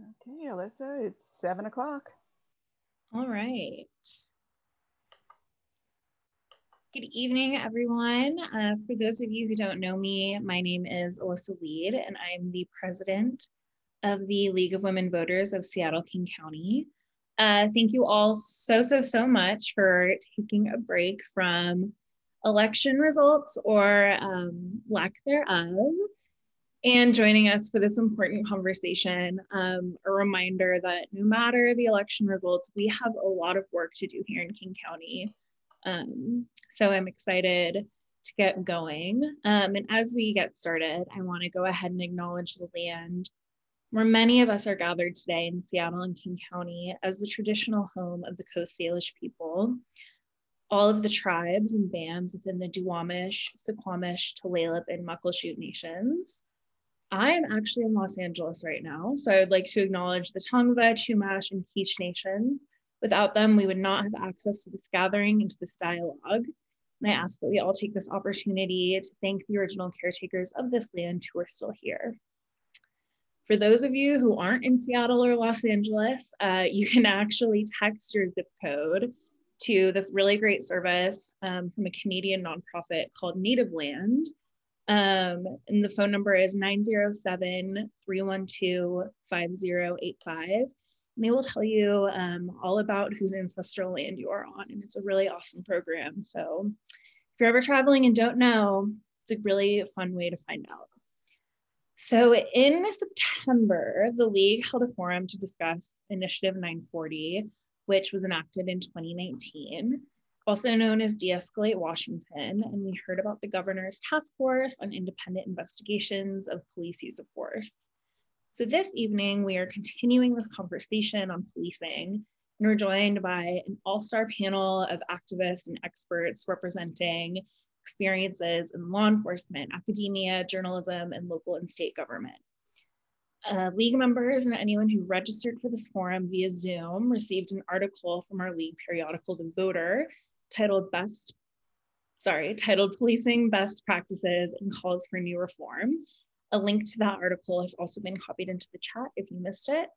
Okay, Alyssa, it's 7 o'clock. All right. Good evening, everyone. For those of you who don't know me, my name is Alyssa Weed, and I'm the president of the League of Women Voters of Seattle King County. Thank you all so much for taking a break from election results or lack thereof, and joining us for this important conversation. A reminder that no matter the election results, we have a lot of work to do here in King County. So I'm excited to get going. And as we get started, I want to go ahead and acknowledge the land where many of us are gathered today in Seattle and King County as the traditional home of the Coast Salish people. All of the tribes and bands within the Duwamish, Suquamish, Tulalip, and Muckleshoot nations. I'm actually in Los Angeles right now, so I'd like to acknowledge the Tongva, Chumash, and Quiche nations. Without them, we would not have access to this gathering and to this dialogue. And I ask that we all take this opportunity to thank the original caretakers of this land who are still here. For those of you who aren't in Seattle or Los Angeles, you can actually text your zip code to this really great service from a Canadian nonprofit called Native Land. And the phone number is 907-312-5085. And they will tell you all about whose ancestral land you are on. And it's a really awesome program. So if you're ever traveling and don't know, it's a really fun way to find out. So in September, the League held a forum to discuss Initiative 940, which was enacted in 2019. Also known as De-Escalate Washington, and we heard about the governor's task force on independent investigations of police use of force. So this evening, we are continuing this conversation on policing, and we're joined by an all-star panel of activists and experts representing experiences in law enforcement, academia, journalism, and local and state government. League members and anyone who registered for this forum via Zoom received an article from our League periodical, The Voter, titled Policing Best Practices and Calls for New Reform. A link to that article has also been copied into the chat if you missed it.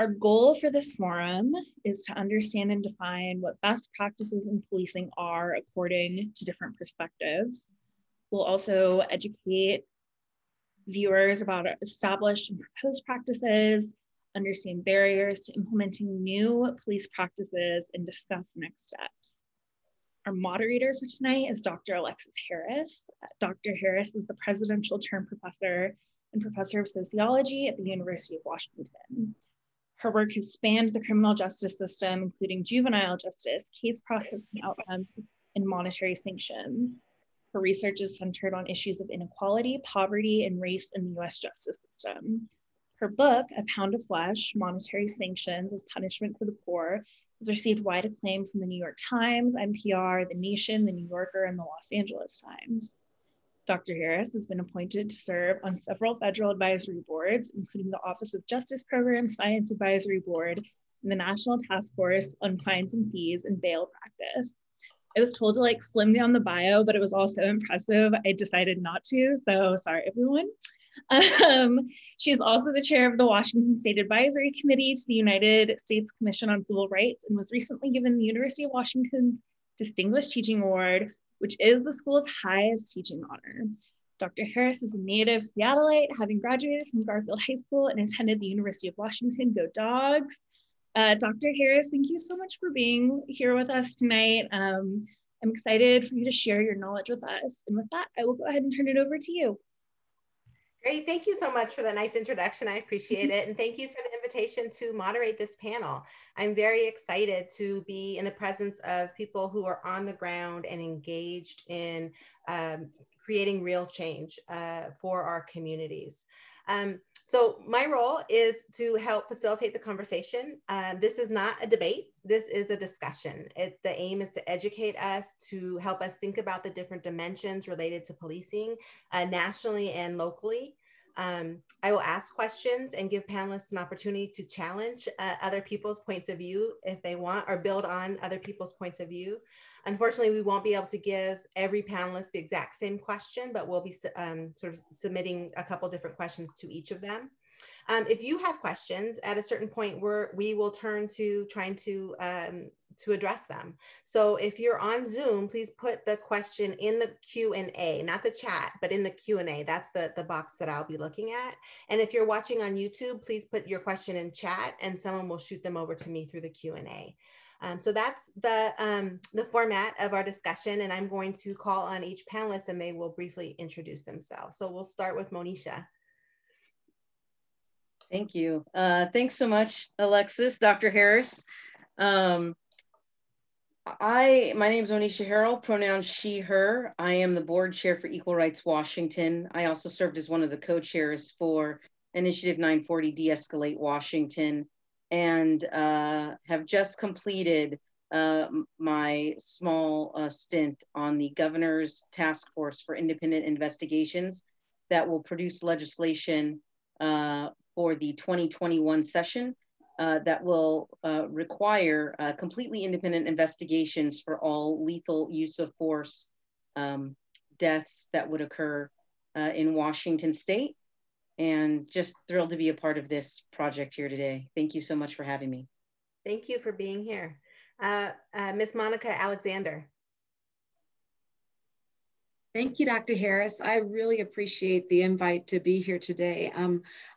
Our goal for this forum is to understand and define what best practices in policing are according to different perspectives. We'll also educate viewers about established and proposed practices, understand barriers to implementing new police practices, and discuss next steps. Our moderator for tonight is Dr. Alexis Harris. Dr. Harris is the presidential term professor and professor of sociology at the University of Washington. Her work has spanned the criminal justice system, including juvenile justice, case processing outcomes, and monetary sanctions. Her research is centered on issues of inequality, poverty, and race in the US justice system. Her book, A Pound of Flesh, Monetary Sanctions as Punishment for the Poor, has received wide acclaim from the New York Times, NPR, The Nation, The New Yorker, and the Los Angeles Times. Dr. Harris has been appointed to serve on several federal advisory boards, including the Office of Justice Program Science Advisory Board and the National Task Force on Fines and Fees and Bail Practice. I was told to slim down the bio, but it was also impressive. I decided not to, so sorry, everyone. She's also the chair of the Washington State Advisory Committee to the United States Commission on Civil Rights and was recently given the University of Washington's Distinguished Teaching Award, which is the school's highest teaching honor. Dr. Harris is a native Seattleite, having graduated from Garfield High School and attended the University of Washington. Go Dogs! Dr. Harris, thank you so much for being here with us tonight. I'm excited for you to share your knowledge with us. And with that, I will go ahead and turn it over to you. Great, thank you so much for the nice introduction. I appreciate it. And thank you for the invitation to moderate this panel. I'm very excited to be in the presence of people who are on the ground and engaged in creating real change for our communities. So my role is to help facilitate the conversation. This is not a debate. This is a discussion. The aim is to educate us, to help us think about the different dimensions related to policing nationally and locally. I will ask questions and give panelists an opportunity to challenge other people's points of view if they want, or build on other people's points of view. Unfortunately, we won't be able to give every panelist the exact same question, but we'll be sort of submitting a couple different questions to each of them. If you have questions at a certain point, we will turn to trying to address them. So if you're on Zoom, please put the question in the Q&A, not the chat, but in the Q&A. That's the box that I'll be looking at. And if you're watching on YouTube, please put your question in chat and someone will shoot them over to me through the Q&A. So that's the format of our discussion, and I'm going to call on each panelist and they will briefly introduce themselves. So we'll start with Monisha. Thank you. Thanks so much, Alexis, Dr. Harris. My name is Monisha Harrell, pronouns she, her. I am the board chair for Equal Rights Washington. I also served as one of the co-chairs for Initiative 940 De-Escalate Washington, and have just completed my small stint on the governor's task force for independent investigations that will produce legislation for the 2021 session that will require completely independent investigations for all lethal use of force deaths that would occur in Washington state. And just thrilled to be a part of this project here today. Thank you so much for having me. Thank you for being here. Ms. Monica Alexander. Thank you, Dr. Harris. I really appreciate the invite to be here today.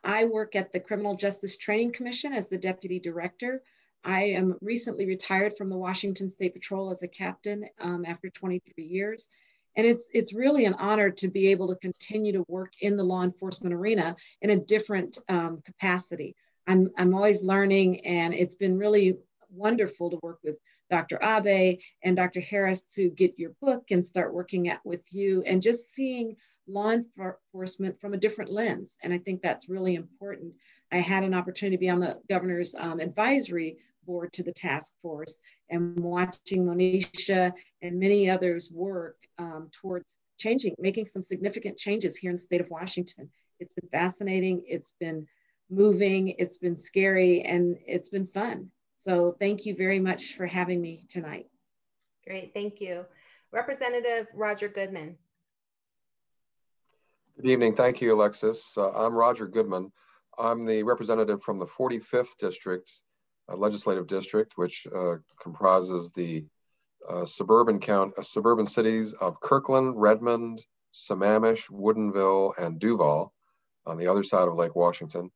I work at the Criminal Justice Training Commission as the Deputy Director. I am recently retired from the Washington State Patrol as a captain after 23 years. And it's really an honor to be able to continue to work in the law enforcement arena in a different capacity. I'm always learning, and it's been really wonderful to work with Dr. Abe and Dr. Harris to get your book and start working with you and just seeing law enforcement from a different lens. And I think that's really important. I had an opportunity to be on the governor's advisory board to the task force, and watching Monisha and many others work towards making some significant changes here in the state of Washington. It's been fascinating, it's been moving, it's been scary, and it's been fun. So thank you very much for having me tonight. Great, thank you. Representative Roger Goodman. Good evening, thank you, Alexis. I'm Roger Goodman. I'm the representative from the 45th District, legislative district, which comprises the suburban cities of Kirkland, Redmond, Sammamish, Woodinville, and Duval on the other side of Lake Washington.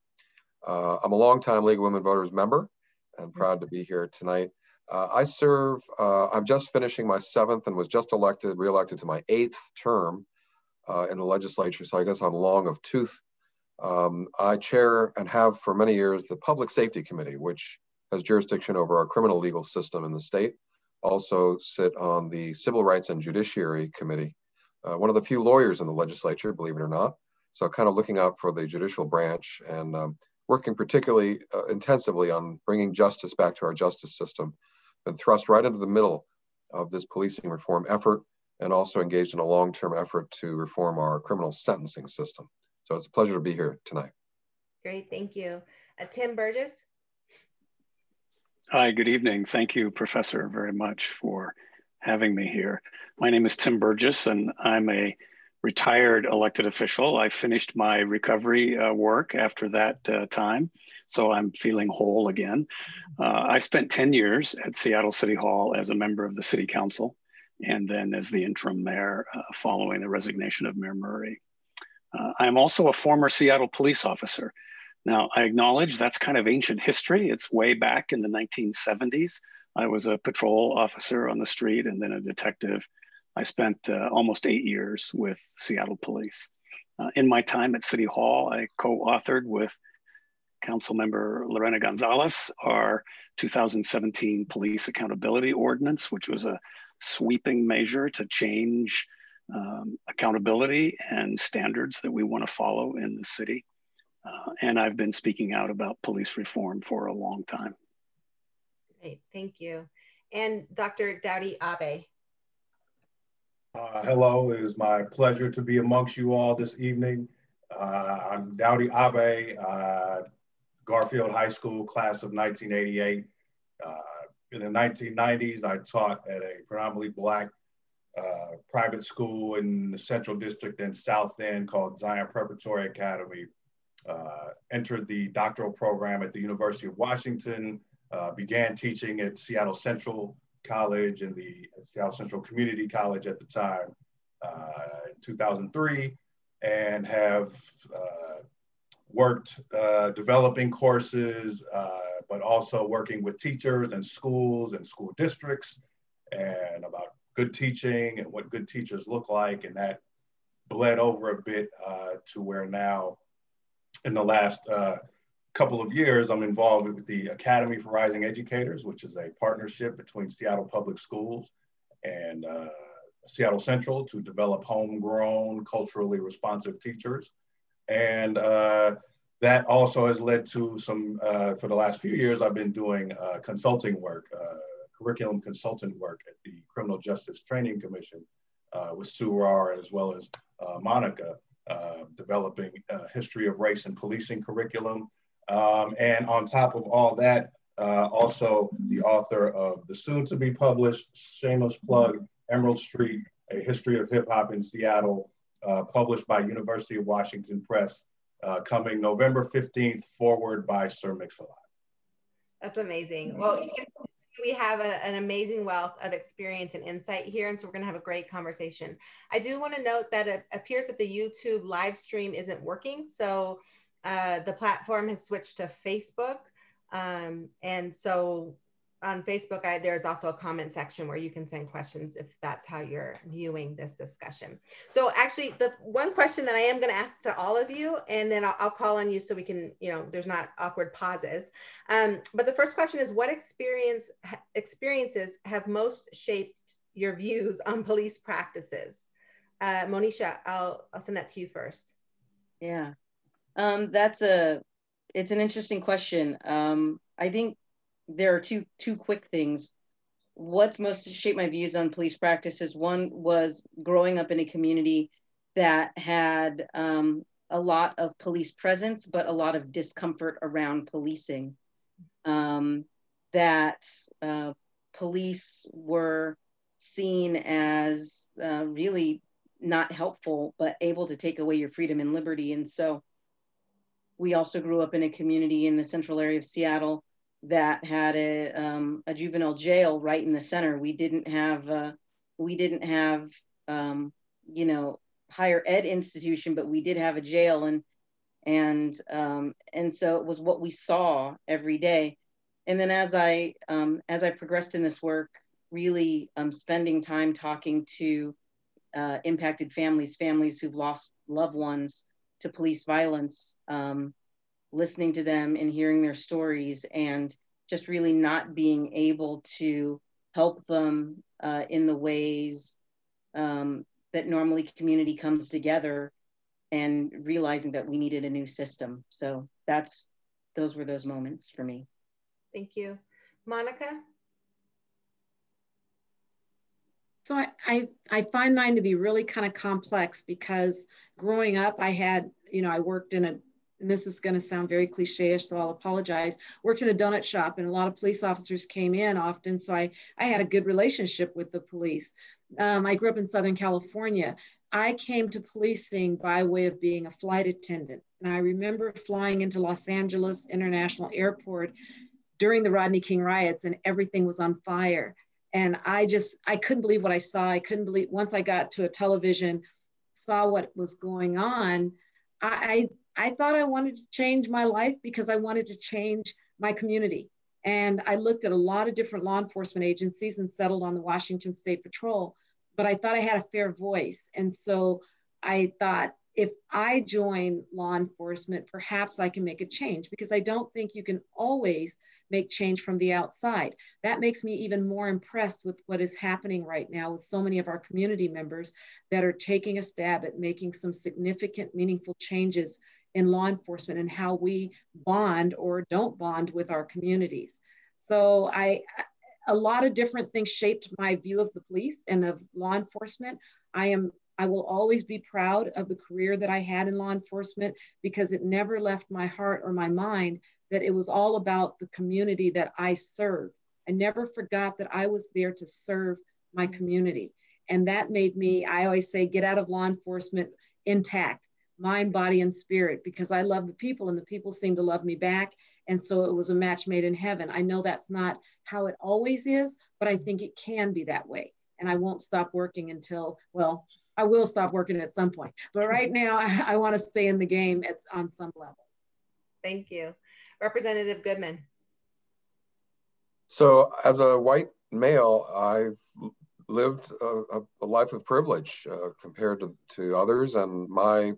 I'm a longtime League of Women Voters member and proud to be here tonight. I'm just finishing my 7th and was just re-elected to my 8th term in the legislature, so I guess I'm long of tooth. I chair and have for many years the Public Safety Committee, which has jurisdiction over our criminal legal system in the state. Also sit on the Civil Rights and Judiciary Committee, one of the few lawyers in the legislature, believe it or not. So kind of looking out for the judicial branch and working particularly intensively on bringing justice back to our justice system, and thrust right into the middle of this policing reform effort, and also engaged in a long-term effort to reform our criminal sentencing system. So it's a pleasure to be here tonight. Great, thank you. Tim Burgess. Hi, good evening. Thank you, Professor, very much for having me here. My name is Tim Burgess, and I'm a retired elected official. I finished my recovery work after that time, so I'm feeling whole again. I spent 10 years at Seattle City Hall as a member of the City Council, and then as the interim mayor following the resignation of Mayor Murray. I'm also a former Seattle police officer. Now, I acknowledge that's kind of ancient history. It's way back in the 1970s. I was a patrol officer on the street and then a detective. I spent almost 8 years with Seattle Police. In my time at City Hall, I co-authored with Councilmember Lorena Gonzalez our 2017 Police Accountability Ordinance, which was a sweeping measure to change accountability and standards that we want to follow in the city. And I've been speaking out about police reform for a long time. Great, thank you. And Dr. Daudi Abe. Hello, it is my pleasure to be amongst you all this evening. I'm Daudi Abe, Garfield High School, class of 1988. In the 1990s, I taught at a predominantly Black private school in the Central District and South End called Zion Preparatory Academy. entered the doctoral program at the University of Washington, began teaching at Seattle Central College and the Seattle Central Community College at the time in 2003, and have worked developing courses, but also working with teachers and schools and school districts and about good teaching and what good teachers look like. And that bled over a bit to where now in the last couple of years, I'm involved with the Academy for Rising Educators, which is a partnership between Seattle Public Schools and Seattle Central to develop homegrown, culturally responsive teachers. And that also has led to some, for the last few years, I've been doing consulting work, curriculum consultant work at the Criminal Justice Training Commission with Sue Rahr, as well as Monica, developing a history of race and policing curriculum. And on top of all that, also the author of the soon to be published, shameless plug, Emerald Street, A History of Hip Hop in Seattle, published by University of Washington Press, coming November 15th, forward by Sir Mix-a-Lot. That's amazing. Well, you can see we have an amazing wealth of experience and insight here, and so we're going to have a great conversation. I do want to note that it appears that the YouTube live stream isn't working, so the platform has switched to Facebook, and so on Facebook, there's also a comment section where you can send questions if that's how you're viewing this discussion. So actually, the one question that I am going to ask to all of you, and then I'll call on you so we can, there's not awkward pauses. But the first question is, what experiences have most shaped your views on police practices? Monisha, I'll send that to you first. Yeah, it's an interesting question. I think there are two quick things. What's most shaped my views on police practices? One was growing up in a community that had a lot of police presence, but a lot of discomfort around policing. That police were seen as really not helpful, but able to take away your freedom and liberty. And so we also grew up in a community in the central area of Seattle that had a juvenile jail right in the center. We didn't have higher ed institution, but we did have a jail, and so it was what we saw every day. And then as I progressed in this work, really spending time talking to impacted families who've lost loved ones to police violence, listening to them and hearing their stories, and just really not being able to help them in the ways that normally community comes together, and realizing that we needed a new system. So those were those moments for me. Thank you. Monica? So I find mine to be really kind of complex, because growing up, I worked in and this is going to sound very cliche-ish, so I'll apologize, worked in a donut shop, and a lot of police officers came in often, so I had a good relationship with the police. I grew up in Southern California. I came to policing by way of being a flight attendant. And I remember flying into Los Angeles International Airport during the Rodney King riots, and everything was on fire. And I couldn't believe what I saw. I couldn't believe, once I got to a television, saw what was going on, I thought I wanted to change my life, because I wanted to change my community. And I looked at a lot of different law enforcement agencies and settled on the Washington State Patrol, but I thought I had a fair voice. And so I thought, if I join law enforcement, perhaps I can make a change, because I don't think you can always make change from the outside. That makes me even more impressed with what is happening right now with so many of our community members that are taking a stab at making some significant, meaningful changes in law enforcement and how we bond or don't bond with our communities. So a lot of different things shaped my view of the police and of law enforcement. I will always be proud of the career that I had in law enforcement, because it never left my heart or my mind that it was all about the community that I served. I never forgot that I was there to serve my community. And that made me, I always say, get out of law enforcement intact, mind, body, and spirit, because I love the people and the people seem to love me back. And so it was a match made in heaven. I know that's not how it always is, but I think it can be that way. And I won't stop working until, well, I will stop working at some point. But right now, I want to stay in the game on some level. Thank you. Representative Goodman. So as a white male, I've lived a life of privilege compared to others. And my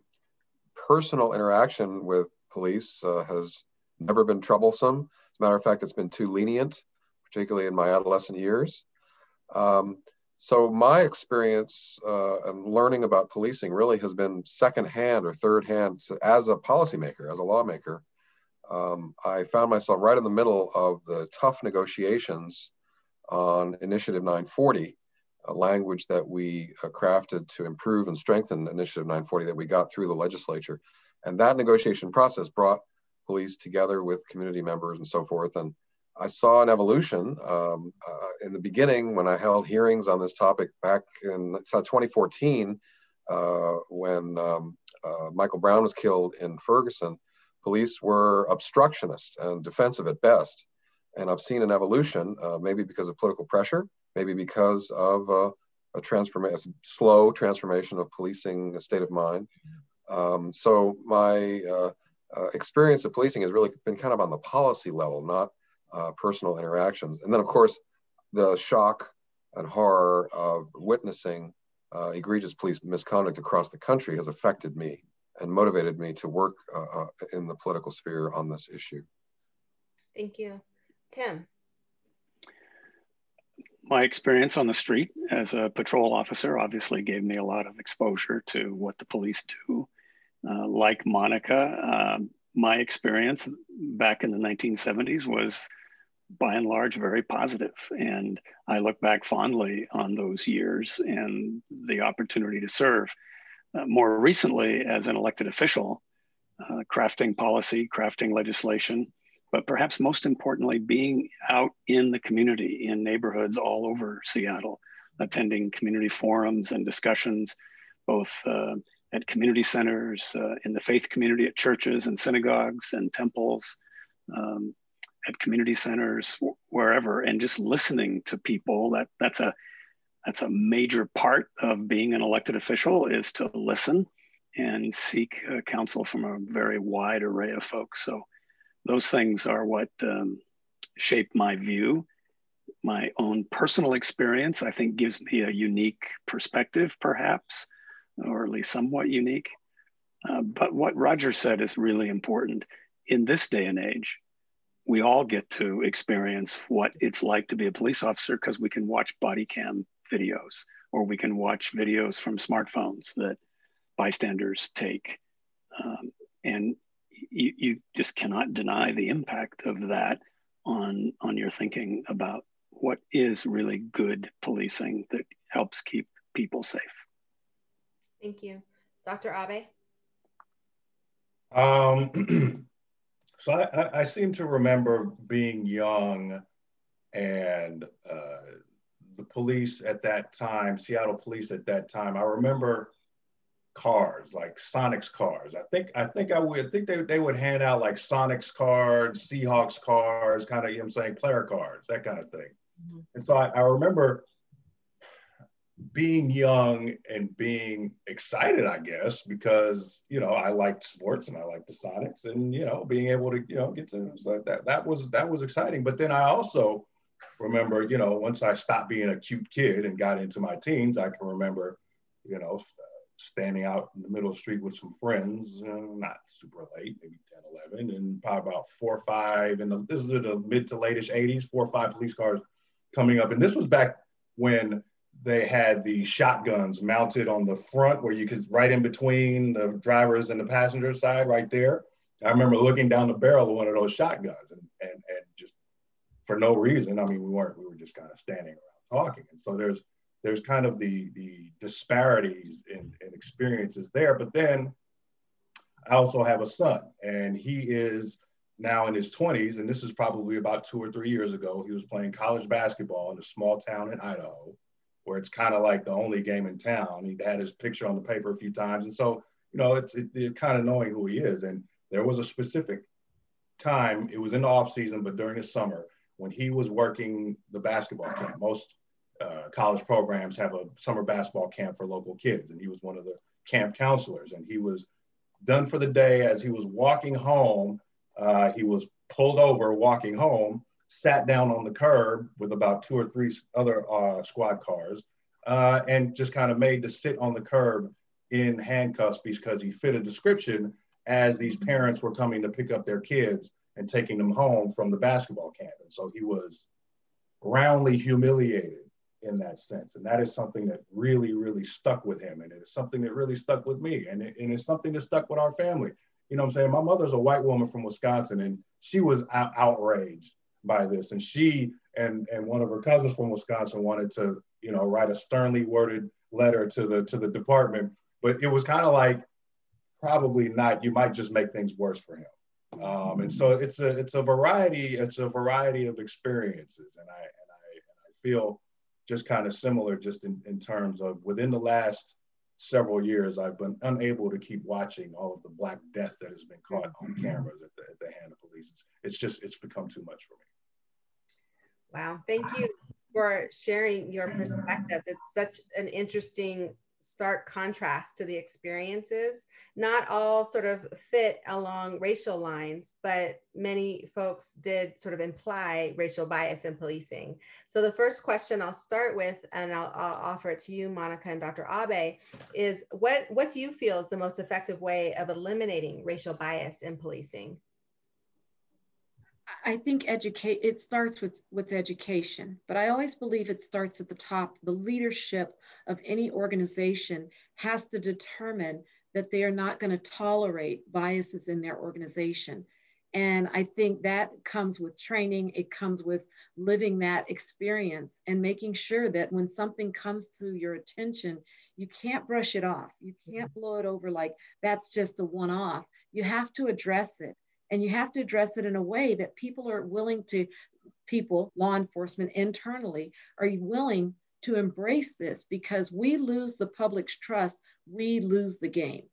personal interaction with police has never been troublesome. As a matter of fact, it's been too lenient, particularly in my adolescent years. So my experience and learning about policing really has been secondhand or thirdhand as a policymaker, as a lawmaker. I found myself right in the middle of the tough negotiations on Initiative 940, a language that we crafted to improve and strengthen Initiative 940 that we got through the legislature. And that negotiation process brought police together with community members and so forth. And I saw an evolution in the beginning when I held hearings on this topic back in 2014, when Michael Brown was killed in Ferguson. Police were obstructionist and defensive at best. And I've seen an evolution, maybe because of political pressure, maybe because of a slow transformation of policing state of mind. So my experience of policing has really been kind of on the policy level, not personal interactions. And then of course, the shock and horror of witnessing egregious police misconduct across the country has affected me and motivated me to work in the political sphere on this issue. Thank you. Tim. My experience on the street as a patrol officer obviously gave me a lot of exposure to what the police do. Like Monica, my experience back in the 1970s was by and large very positive. And I look back fondly on those years and the opportunity to serve. More recently, as an elected official, crafting policy, crafting legislation, but perhaps most importantly, being out in the community, in neighborhoods all over Seattle, attending community forums and discussions, both at community centers, in the faith community, at churches and synagogues and temples, at community centers, wherever, and just listening to people. That's a major part of being an elected official, is to listen and seek counsel from a very wide array of folks. So those things are what shape my view. My own personal experience, I think, gives me a unique perspective, perhaps, or at least somewhat unique. But what Roger said is really important. In this day and age, we all get to experience what it's like to be a police officer because we can watch body cam videos, or we can watch videos from smartphones that bystanders take. And you just cannot deny the impact of that on your thinking about what is really good policing that helps keep people safe. Thank you. Dr. Abe? So I seem to remember being young and the police at that time, Seattle police at that time, I remember cars, like Sonics cards. I think they would hand out like Sonics cards, Seahawks cards, kind of, you know what I'm saying, player cards, that kind of thing. Mm-hmm. And so I remember being young and being excited, I guess, because, you know, I liked sports and I liked the Sonics, and, you know, being able to, you know, get to, so that was exciting. But then I also remember, you know, once I stopped being a cute kid and got into my teens, I can remember, you know, standing out in the middle of the street with some friends, not super late, maybe 10, 11, and probably about 4 or 5, and this is in the mid to late-ish 80s, 4 or 5 police cars coming up. And this was back when they had the shotguns mounted on the front where you could, right in between the driver's and the passenger side right there. I remember looking down the barrel of one of those shotguns and just for no reason. I mean, we were just kind of standing around talking. And so there's kind of the disparities in experiences there. But then I also have a son, and he is now in his 20s, and this is probably about 2 or 3 years ago. He was playing college basketball in a small town in Idaho, where it's kind of like the only game in town. He'd had his picture on the paper a few times. And so it's kind of knowing who he is. And there was a specific time, it was in the off season, but during the summer, when he was working the basketball camp. Most college programs have a summer basketball camp for local kids, and he was one of the camp counselors. And he was done for the day. As he was walking home, he was pulled over walking home, sat down on the curb with about 2 or 3 other squad cars, and just kind of made to sit on the curb in handcuffs because he fit a description as these parents were coming to pick up their kids and taking them home from the basketball camp. And so he was roundly humiliated in that sense. And that is something that really, really stuck with him. And it's something that really stuck with me. And it's something that stuck with our family. You know what I'm saying? My mother's a white woman from Wisconsin, and she was outraged by this. And she and one of her cousins from Wisconsin wanted to, write a sternly worded letter to the department. But it was kind of like, probably not, you might just make things worse for him. And so it's a variety of experiences. And I feel just kind of similar, just in terms of within the last several years, I've been unable to keep watching all of the Black death that has been caught on cameras at the hand of police. It's become too much for me. Wow, thank you for sharing your perspective. It's such an interesting stark contrast to the experiences. Not all sort of fit along racial lines, but many folks did sort of imply racial bias in policing. So the first question I'll start with, and I'll offer it to you, Monica and Dr. Abe, is what do you feel is the most effective way of eliminating racial bias in policing? I think it starts with education, but I always believe it starts at the top. The leadership of any organization has to determine that they are not going to tolerate biases in their organization. And I think that comes with training. It comes with living that experience and making sure that when something comes to your attention, you can't brush it off. You can't blow it over like that's just a one-off. You have to address it. And you have to address it in a way that people are willing to, law enforcement internally, are willing to embrace this, because we lose the public's trust, we lose the game.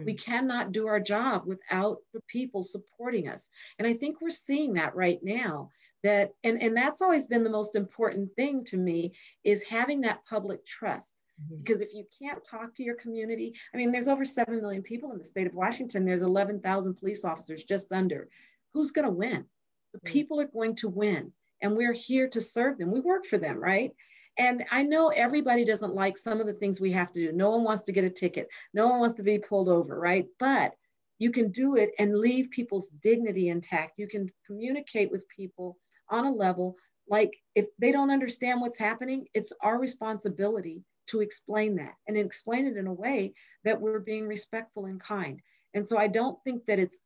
We cannot do our job without the people supporting us. And I think we're seeing that right now, that, and that's always been the most important thing to me, is having that public trust. Because if you can't talk to your community, I mean, there's over 7 million people in the state of Washington. There's 11,000 police officers, just under. Who's going to win? The people are going to win. And we're here to serve them. We work for them, right? And I know everybody doesn't like some of the things we have to do. No one wants to get a ticket. No one wants to be pulled over, right? But you can do it and leave people's dignity intact. You can communicate with people on a level, like if they don't understand what's happening, it's our responsibility to explain that and explain it in a way that we're being respectful and kind. And so I don't think that it's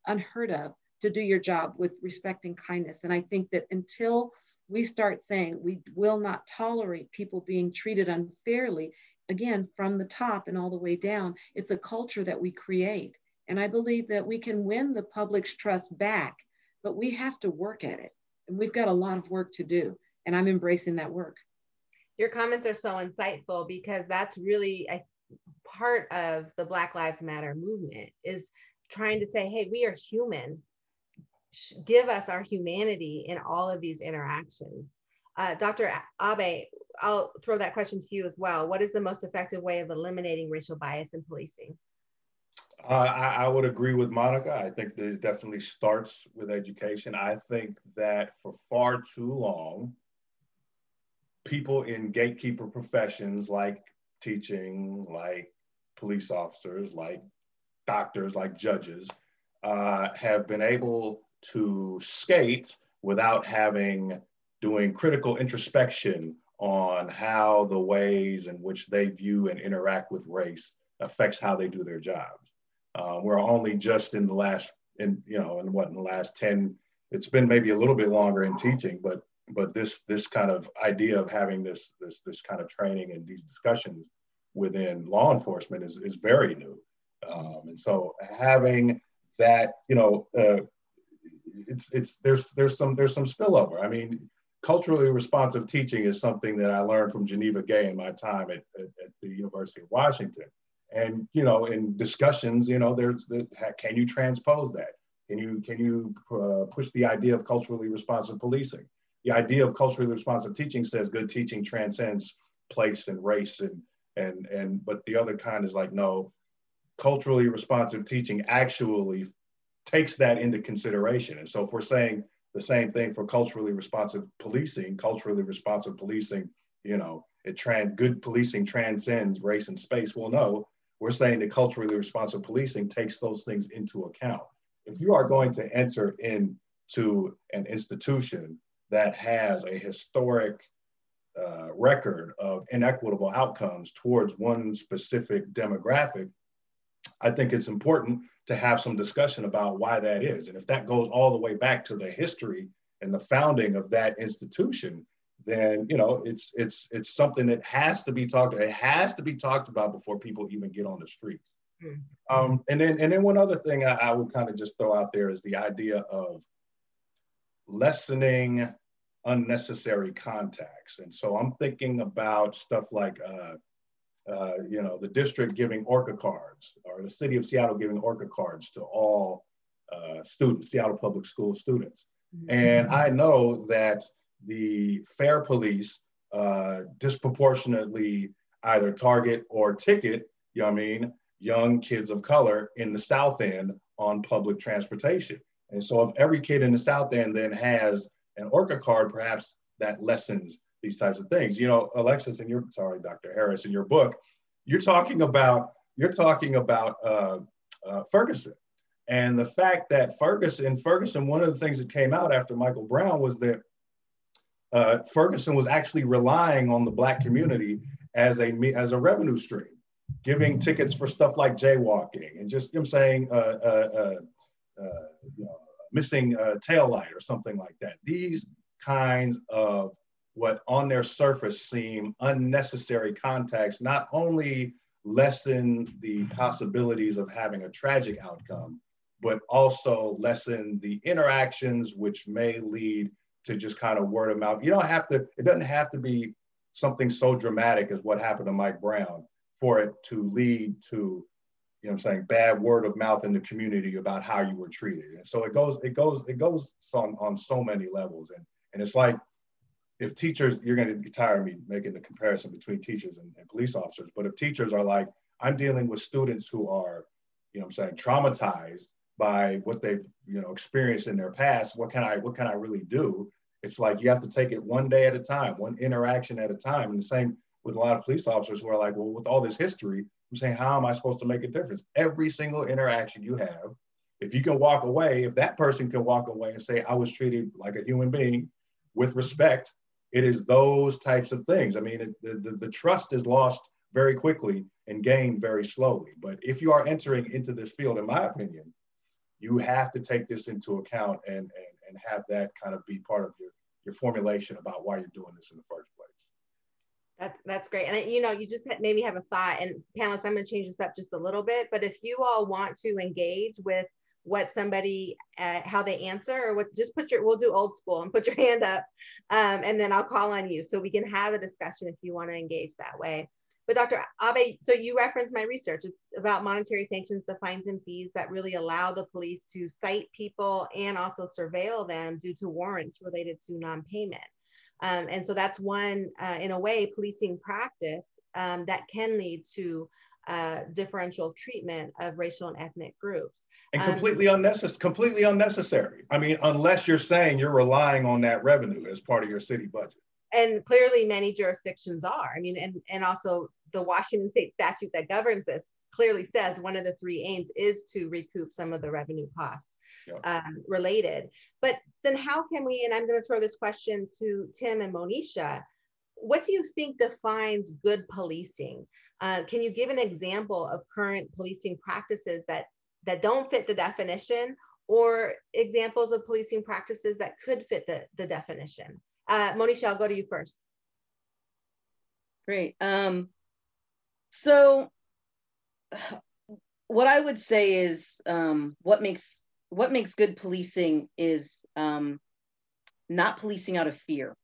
unheard of to do your job with respect and kindness. And I think that until we start saying we will not tolerate people being treated unfairly, again, from the top and all the way down, it's a culture that we create. And I believe that we can win the public's trust back, but we have to work at it. And we've got a lot of work to do. And I'm embracing that work. Your comments are so insightful, because that's really a part of the Black Lives Matter movement, is trying to say, hey, we are human. Give us our humanity in all of these interactions. Dr. Abe, I'll throw that question to you as well. What is the most effective way of eliminating racial bias in policing? I would agree with Monica. I think that it definitely starts with education. I think that for far too long, people in gatekeeper professions like teaching, like police officers, like doctors, like judges, have been able to skate without doing critical introspection on how the ways in which they view and interact with race affects how they do their jobs. We're only just in the last 10, it's been maybe a little bit longer in teaching, but this kind of idea of having this kind of training and these discussions within law enforcement is very new. And so having that, there's some spillover. I mean, culturally responsive teaching is something that I learned from Geneva Gay in my time at the University of Washington. And, you know, in discussions, you know, there's the, can you transpose that? Can you push the idea of culturally responsive policing? The idea of culturally responsive teaching says good teaching transcends place and race but the other kind is like, no, culturally responsive teaching actually takes that into consideration. And so if we're saying the same thing for culturally responsive policing, you know, good policing transcends race and space. Well, no, we're saying that culturally responsive policing takes those things into account. If you are going to enter into an institution that has a historic record of inequitable outcomes towards one specific demographic, I think it's important to have some discussion about why that is. And if that goes all the way back to the history and the founding of that institution, then, you know, it's something that has to be talked about before people even get on the streets. And then one other thing I will kind of just throw out there is the idea of lessening unnecessary contacts. And so I'm thinking about stuff like, you know, the district giving ORCA cards, or the city of Seattle giving ORCA cards to all students, Seattle public school students. And I know that the Fair Police disproportionately either target or ticket, you know what I mean, young kids of color in the South End on public transportation. And so if every kid in the South End then has an ORCA card, perhaps that lessens these types of things. You know, Alexis, Dr. Harris, in your book, you're talking about Ferguson. And the fact that Ferguson, one of the things that came out after Michael Brown was that Ferguson was actually relying on the Black community as a revenue stream, giving tickets for stuff like jaywalking and just, you know what I'm saying, you know, missing a taillight or something like that. These kinds of what on their surface seem unnecessary contacts not only lessen the possibilities of having a tragic outcome, but also lessen the interactions which may lead to just kind of word of mouth. It doesn't have to be something so dramatic as what happened to Mike Brown for it to lead to, you know what I'm saying, bad word of mouth in the community about how you were treated. And so it goes on so many levels. And it's like, if teachers, you're going to get tired of me making the comparison between teachers and police officers, but if teachers are like, I'm dealing with students who are, you know what I'm saying, traumatized by what they've, you know, experienced in their past, what can I really do? It's like, you have to take it one day at a time, one interaction at a time. And the same with a lot of police officers who are like, well, with all this history, I'm saying, how am I supposed to make a difference? Every single interaction you have, if you can walk away, if that person can walk away and say, I was treated like a human being with respect, it is those types of things. I mean, the trust is lost very quickly and gained very slowly. But if you are entering into this field, in my opinion, you have to take this into account and have that kind of be part of your formulation about why you're doing this in the first place. That's great. And you know, you just made me have a thought, and panelists, I'm going to change this up just a little bit, but if you all want to engage with what somebody, how they answer, or what, just we'll do old school and put your hand up, and then I'll call on you so we can have a discussion if you want to engage that way. But Dr. Abe, so you referenced my research. It's about monetary sanctions, the fines and fees that really allow the police to cite people and also surveil them due to warrants related to non-payment. And so that's one, in a way, policing practice that can lead to differential treatment of racial and ethnic groups. And completely unnecessary. I mean, unless you're saying you're relying on that revenue as part of your city budget. And clearly many jurisdictions are. I mean, and also the Washington state statute that governs this clearly says one of the three aims is to recoup some of the revenue costs related. But then how can we, and I'm going to throw this question to Tim and Monisha, what do you think defines good policing? Can you give an example of current policing practices that don't fit the definition, or examples of policing practices that could fit the definition? Monisha, I'll go to you first. Great. So what I would say is what makes good policing is not policing out of fear.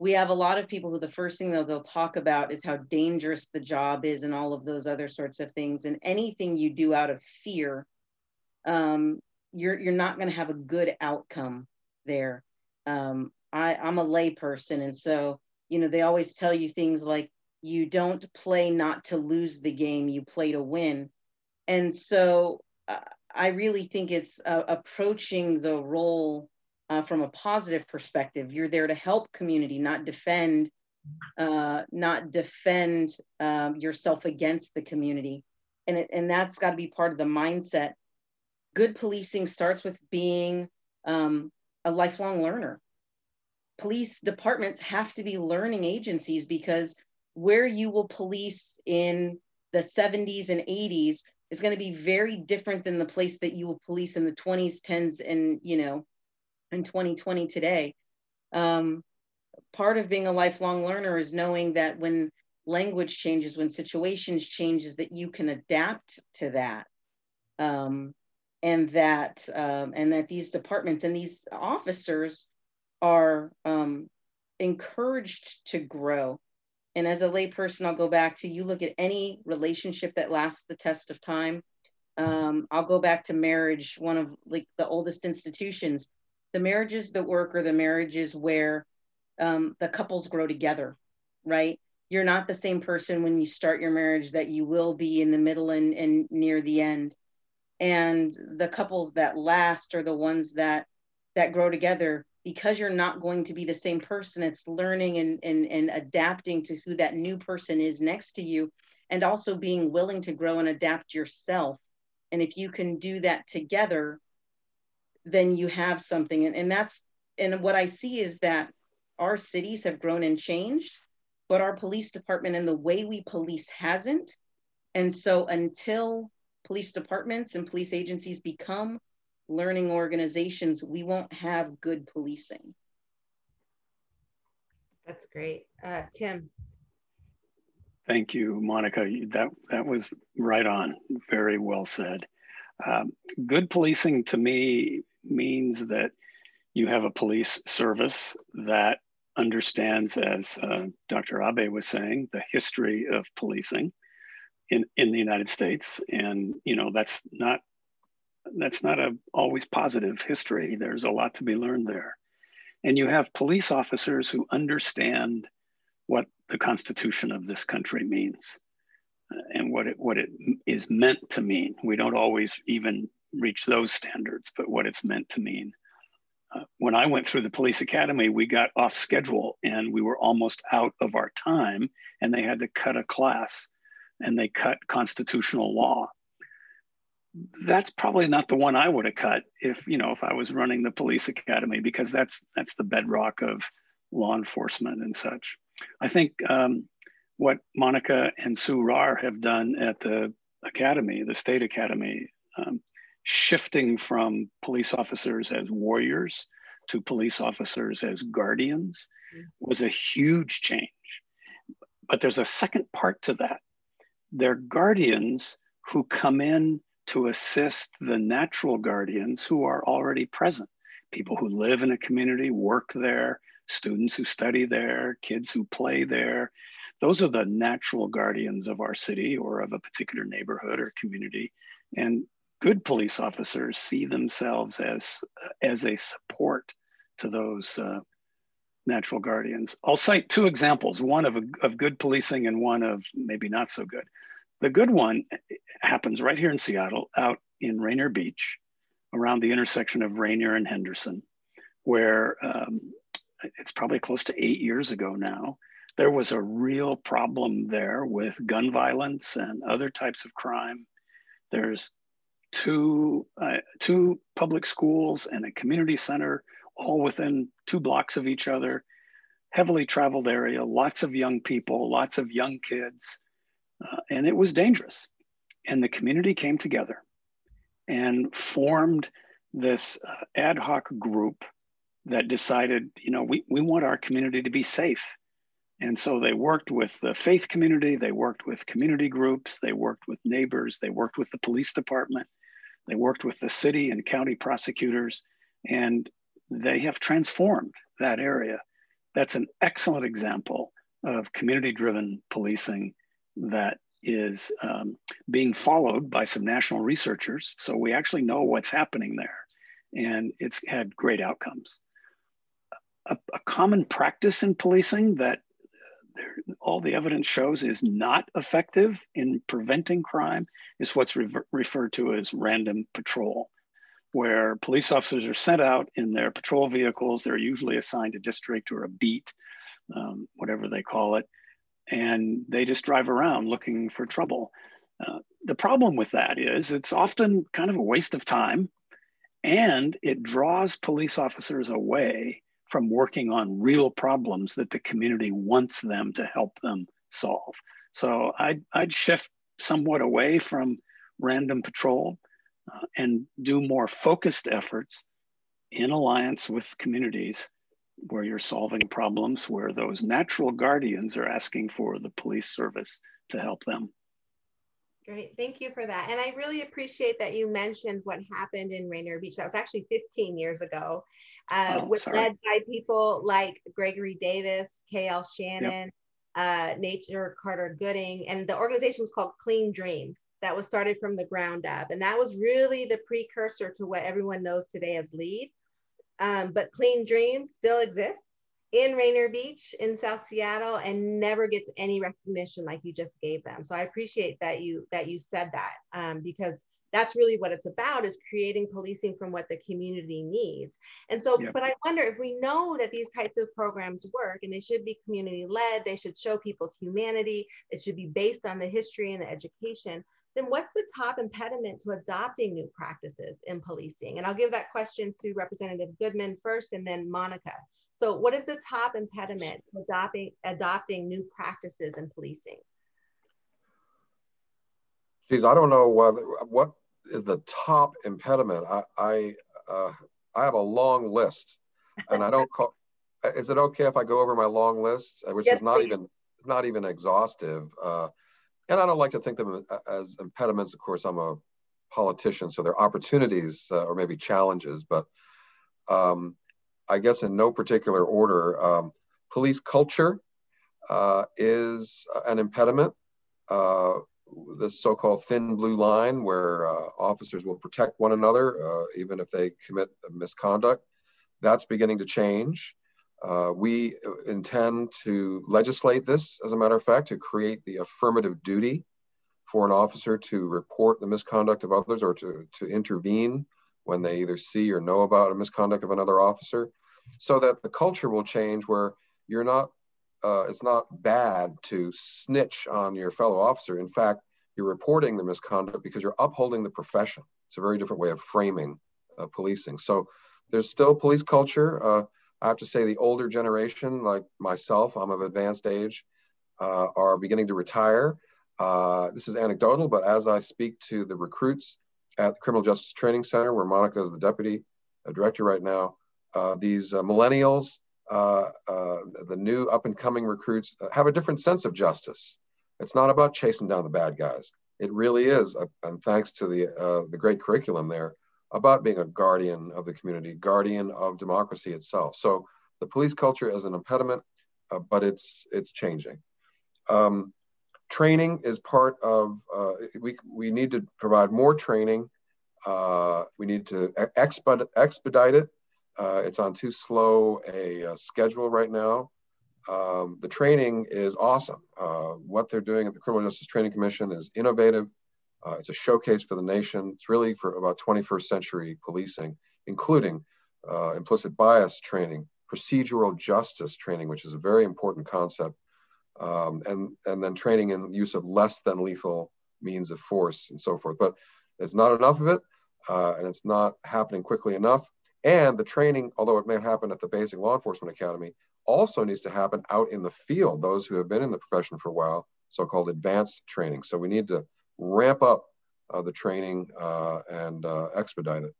we have a lot of people who the first thing that they'll talk about is how dangerous the job is and all of those other sorts of things. And anything you do out of fear, you're not going to have a good outcome there. I'm a lay person, and so, you know, they always tell you things like, you don't play not to lose the game, you play to win. And so I really think it's approaching the role from a positive perspective. You're there to help community, not defend yourself against the community. And that's got to be part of the mindset. Good policing starts with being a lifelong learner. Police departments have to be learning agencies, because where you will police in the 70s and 80s is going to be very different than the place that you will police in the 20s, 10s, and, you know, in 2020 today. Part of being a lifelong learner is knowing that when language changes, when situations changes, that you can adapt to that. And that these departments and these officers are encouraged to grow. And as a layperson, I'll go back to, you look at any relationship that lasts the test of time. I'll go back to marriage, one of like the oldest institutions. The marriages that work are the marriages where the couples grow together, right? You're not the same person when you start your marriage that you will be in the middle and near the end. And the couples that last are the ones that grow together, because you're not going to be the same person. It's learning and adapting to who that new person is next to you, and also being willing to grow and adapt yourself. And if you can do that together, then you have something. And what I see is that our cities have grown and changed, but our police department and the way we police hasn't. And so until police departments and police agencies become learning organizations, we won't have good policing. That's great. Tim. Thank you, Monica. That was right on. Very well said. Good policing to me means that you have a police service that understands, as Dr. Abe was saying, the history of policing in the United States. And, you know, that's not a always positive history. There's a lot to be learned there. And you have police officers who understand what the Constitution of this country means and what it is meant to mean. We don't always even reach those standards, but what it's meant to mean. When I went through the police academy, we got off schedule and we were almost out of our time, and they had to cut a class, and they cut constitutional law. That's probably not the one I would have cut if I was running the police academy, because that's the bedrock of law enforcement and such. I think what Monica and Sue Rar have done at the academy, the state academy, shifting from police officers as warriors to police officers as guardians, was a huge change. But there's a second part to that. They're guardians who come in to assist the natural guardians who are already present. People who live in a community, work there, students who study there, kids who play there. Those are the natural guardians of our city or of a particular neighborhood or community. And good police officers see themselves as a support to those natural guardians. I'll cite two examples, one of good policing and one of maybe not so good. The good one happens right here in Seattle, out in Rainier Beach, around the intersection of Rainier and Henderson, where it's probably close to 8 years ago now. There was a real problem there with gun violence and other types of crime. There's two public schools and a community center, all within 2 blocks of each other, heavily traveled area, lots of young people, lots of young kids, and it was dangerous. And the community came together and formed this ad hoc group that decided, we want our community to be safe. And so they worked with the faith community, they worked with community groups, they worked with neighbors, they worked with the police department, they worked with the city and county prosecutors, and they have transformed that area that's an excellent example of community-driven policing that is being followed by some national researchers. So we actually know what's happening there, and it's had great outcomes. A common practice in policing that all the evidence shows is not effective in preventing crime is what's referred to as random patrol, where police officers are sent out in their patrol vehicles. They're usually assigned a district or a beat, whatever they call it, and they just drive around looking for trouble. The problem with that is it's often kind of a waste of time, and it draws police officers away from working on real problems that the community wants them to help them solve. So I'd shift somewhat away from random patrol and do more focused efforts in alliance with communities where you're solving problems where those natural guardians are asking for the police service to help them. Great, thank you for that. And I really appreciate that you mentioned what happened in Rainier Beach. That was actually 15 years ago, led by people like Gregory Davis, K.L. Shannon, Nature Carter Gooding, and the organization was called Clean Dreams. That was started from the ground up. And that was really the precursor to what everyone knows today as LEAD. But Clean Dreams still exists in Rainier Beach in South Seattle and never gets any recognition like you just gave them. So I appreciate that you said that, because that's really what it's about, is creating policing from what the community needs. And so, but I wonder if we know that these types of programs work and they should be community led, they should show people's humanity, it should be based on the history and the education, then what's the top impediment to adopting new practices in policing? And I'll give that question to Representative Goodman first and then Monica. So what is the top impediment to adopting new practices in policing? Geez, I don't know what is the top impediment. I have a long list, and I don't call. Is it okay if I go over my long list, which is not even exhaustive? And I don't like to think of them as impediments. Of course, I'm a politician, so they're opportunities or maybe challenges. But I guess in no particular order, police culture is an impediment. This so-called thin blue line where officers will protect one another, even if they commit misconduct, that's beginning to change. We intend to legislate this, as a matter of fact, to create the affirmative duty for an officer to report the misconduct of others or to intervene when they either see or know about a misconduct of another officer, so that the culture will change where you're not, it's not bad to snitch on your fellow officer. In fact, you're reporting the misconduct because you're upholding the profession. It's a very different way of framing policing. So there's still police culture. I have to say the older generation, like myself, I'm of advanced age, are beginning to retire. This is anecdotal, but as I speak to the recruits at the Criminal Justice Training Center, where Monica is the deputy director right now, these millennials, the new up and coming recruits have a different sense of justice. It's not about chasing down the bad guys. It really is, and thanks to the great curriculum there, about being a guardian of the community, guardian of democracy itself. So the police culture is an impediment, but it's changing. Training is part of, we need to provide more training. We need to expedite it. It's on too slow a schedule right now. The training is awesome. What they're doing at the Criminal Justice Training Commission is innovative. It's a showcase for the nation. It's really for about 21st century policing, including implicit bias training, procedural justice training, which is a very important concept, and then training in use of less than lethal means of force and so forth. But there's not enough of it, and it's not happening quickly enough. And the training, although it may happen at the basic law enforcement academy, also needs to happen out in the field, those who have been in the profession for a while, so-called advanced training. So we need to ramp up the training and expedite it.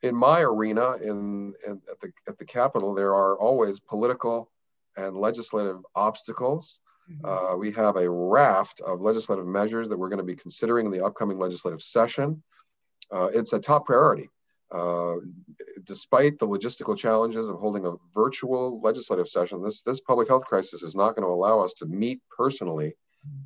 In my arena, at the Capitol, there are always political and legislative obstacles. We have a raft of legislative measures that we're going to be considering in the upcoming legislative session. It's a top priority. Despite the logistical challenges of holding a virtual legislative session, this public health crisis is not going to allow us to meet personally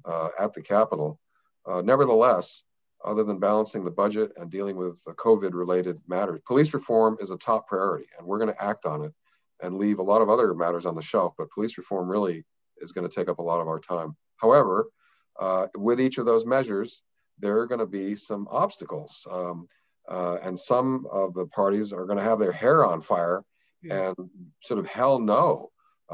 at the Capitol. Nevertheless, other than balancing the budget and dealing with COVID-related matters, police reform is a top priority, and we're going to act on it and leave a lot of other matters on the shelf, but police reform really is going to take up a lot of our time. However, with each of those measures, there are going to be some obstacles. And some of the parties are going to have their hair on fire and sort of hell no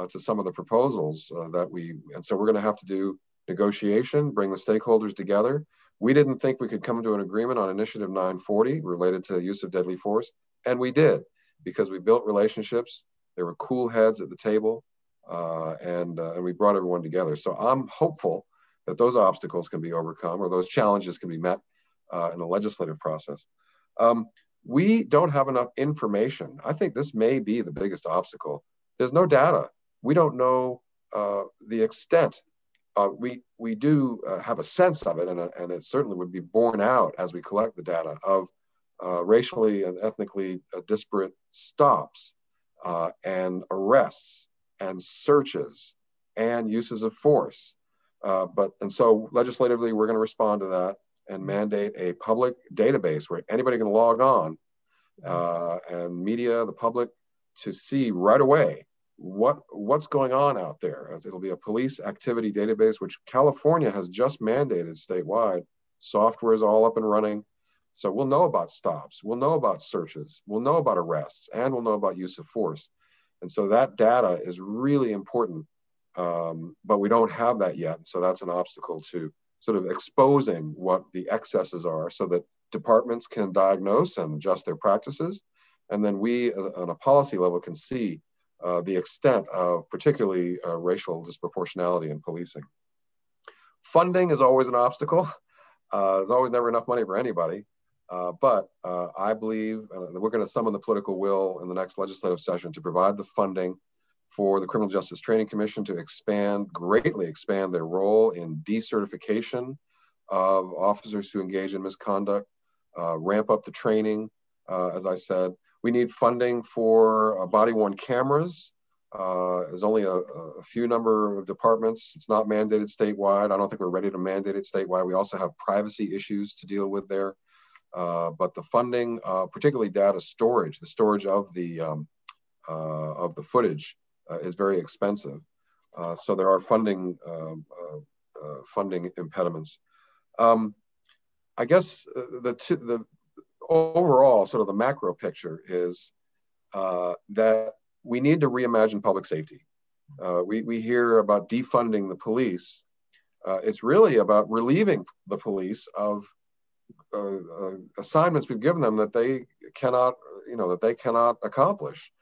to some of the proposals and so we're going to have to do negotiation, bring the stakeholders together. We didn't think we could come to an agreement on Initiative 940 related to use of deadly force, and we did, because we built relationships. There were cool heads at the table, and we brought everyone together. So I'm hopeful that those obstacles can be overcome, or those challenges can be met in the legislative process. We don't have enough information. I think this may be the biggest obstacle. There's no data. We don't know the extent. We do have a sense of it, and it certainly would be borne out as we collect the data of racially and ethnically disparate stops and arrests and searches and uses of force. And so legislatively, we're going to respond to that and mandate a public database where anybody can log on and media, the public, to see right away what's going on out there. It'll be a police activity database, which California has just mandated statewide. Software is all up and running. So we'll know about stops, we'll know about searches, we'll know about arrests, and we'll know about use of force. And so that data is really important, but we don't have that yet. So that's an obstacle to sort of exposing what the excesses are so that departments can diagnose and adjust their practices. And then we, on a policy level, can see the extent of particularly racial disproportionality in policing. Funding is always an obstacle. There's always never enough money for anybody. But I believe that we're going to summon the political will in the next legislative session to provide the funding for the Criminal Justice Training Commission to greatly expand their role in decertification of officers who engage in misconduct, ramp up the training, as I said. We need funding for body-worn cameras. There's only a few number of departments. It's not mandated statewide. I don't think we're ready to mandate it statewide. We also have privacy issues to deal with there. But the funding, particularly data storage, the storage of the footage is very expensive. So there are funding impediments. I guess the overall sort of the macro picture is that we need to reimagine public safety. We hear about defunding the police. It's really about relieving the police of assignments we've given them that they cannot accomplish.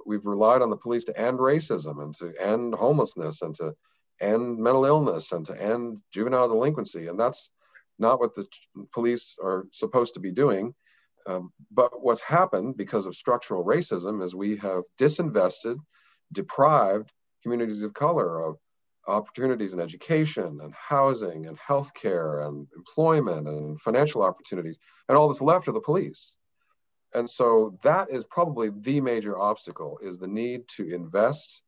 We've relied on the police to end racism and to end homelessness and to end mental illness and to end juvenile delinquency. And that's not what the police are supposed to be doing. But what's happened because of structural racism is we have disinvested, deprived communities of color of opportunities in education and housing and healthcare and employment and financial opportunities, and all that's left are the police. And so that is probably the major obstacle, is the need to invest,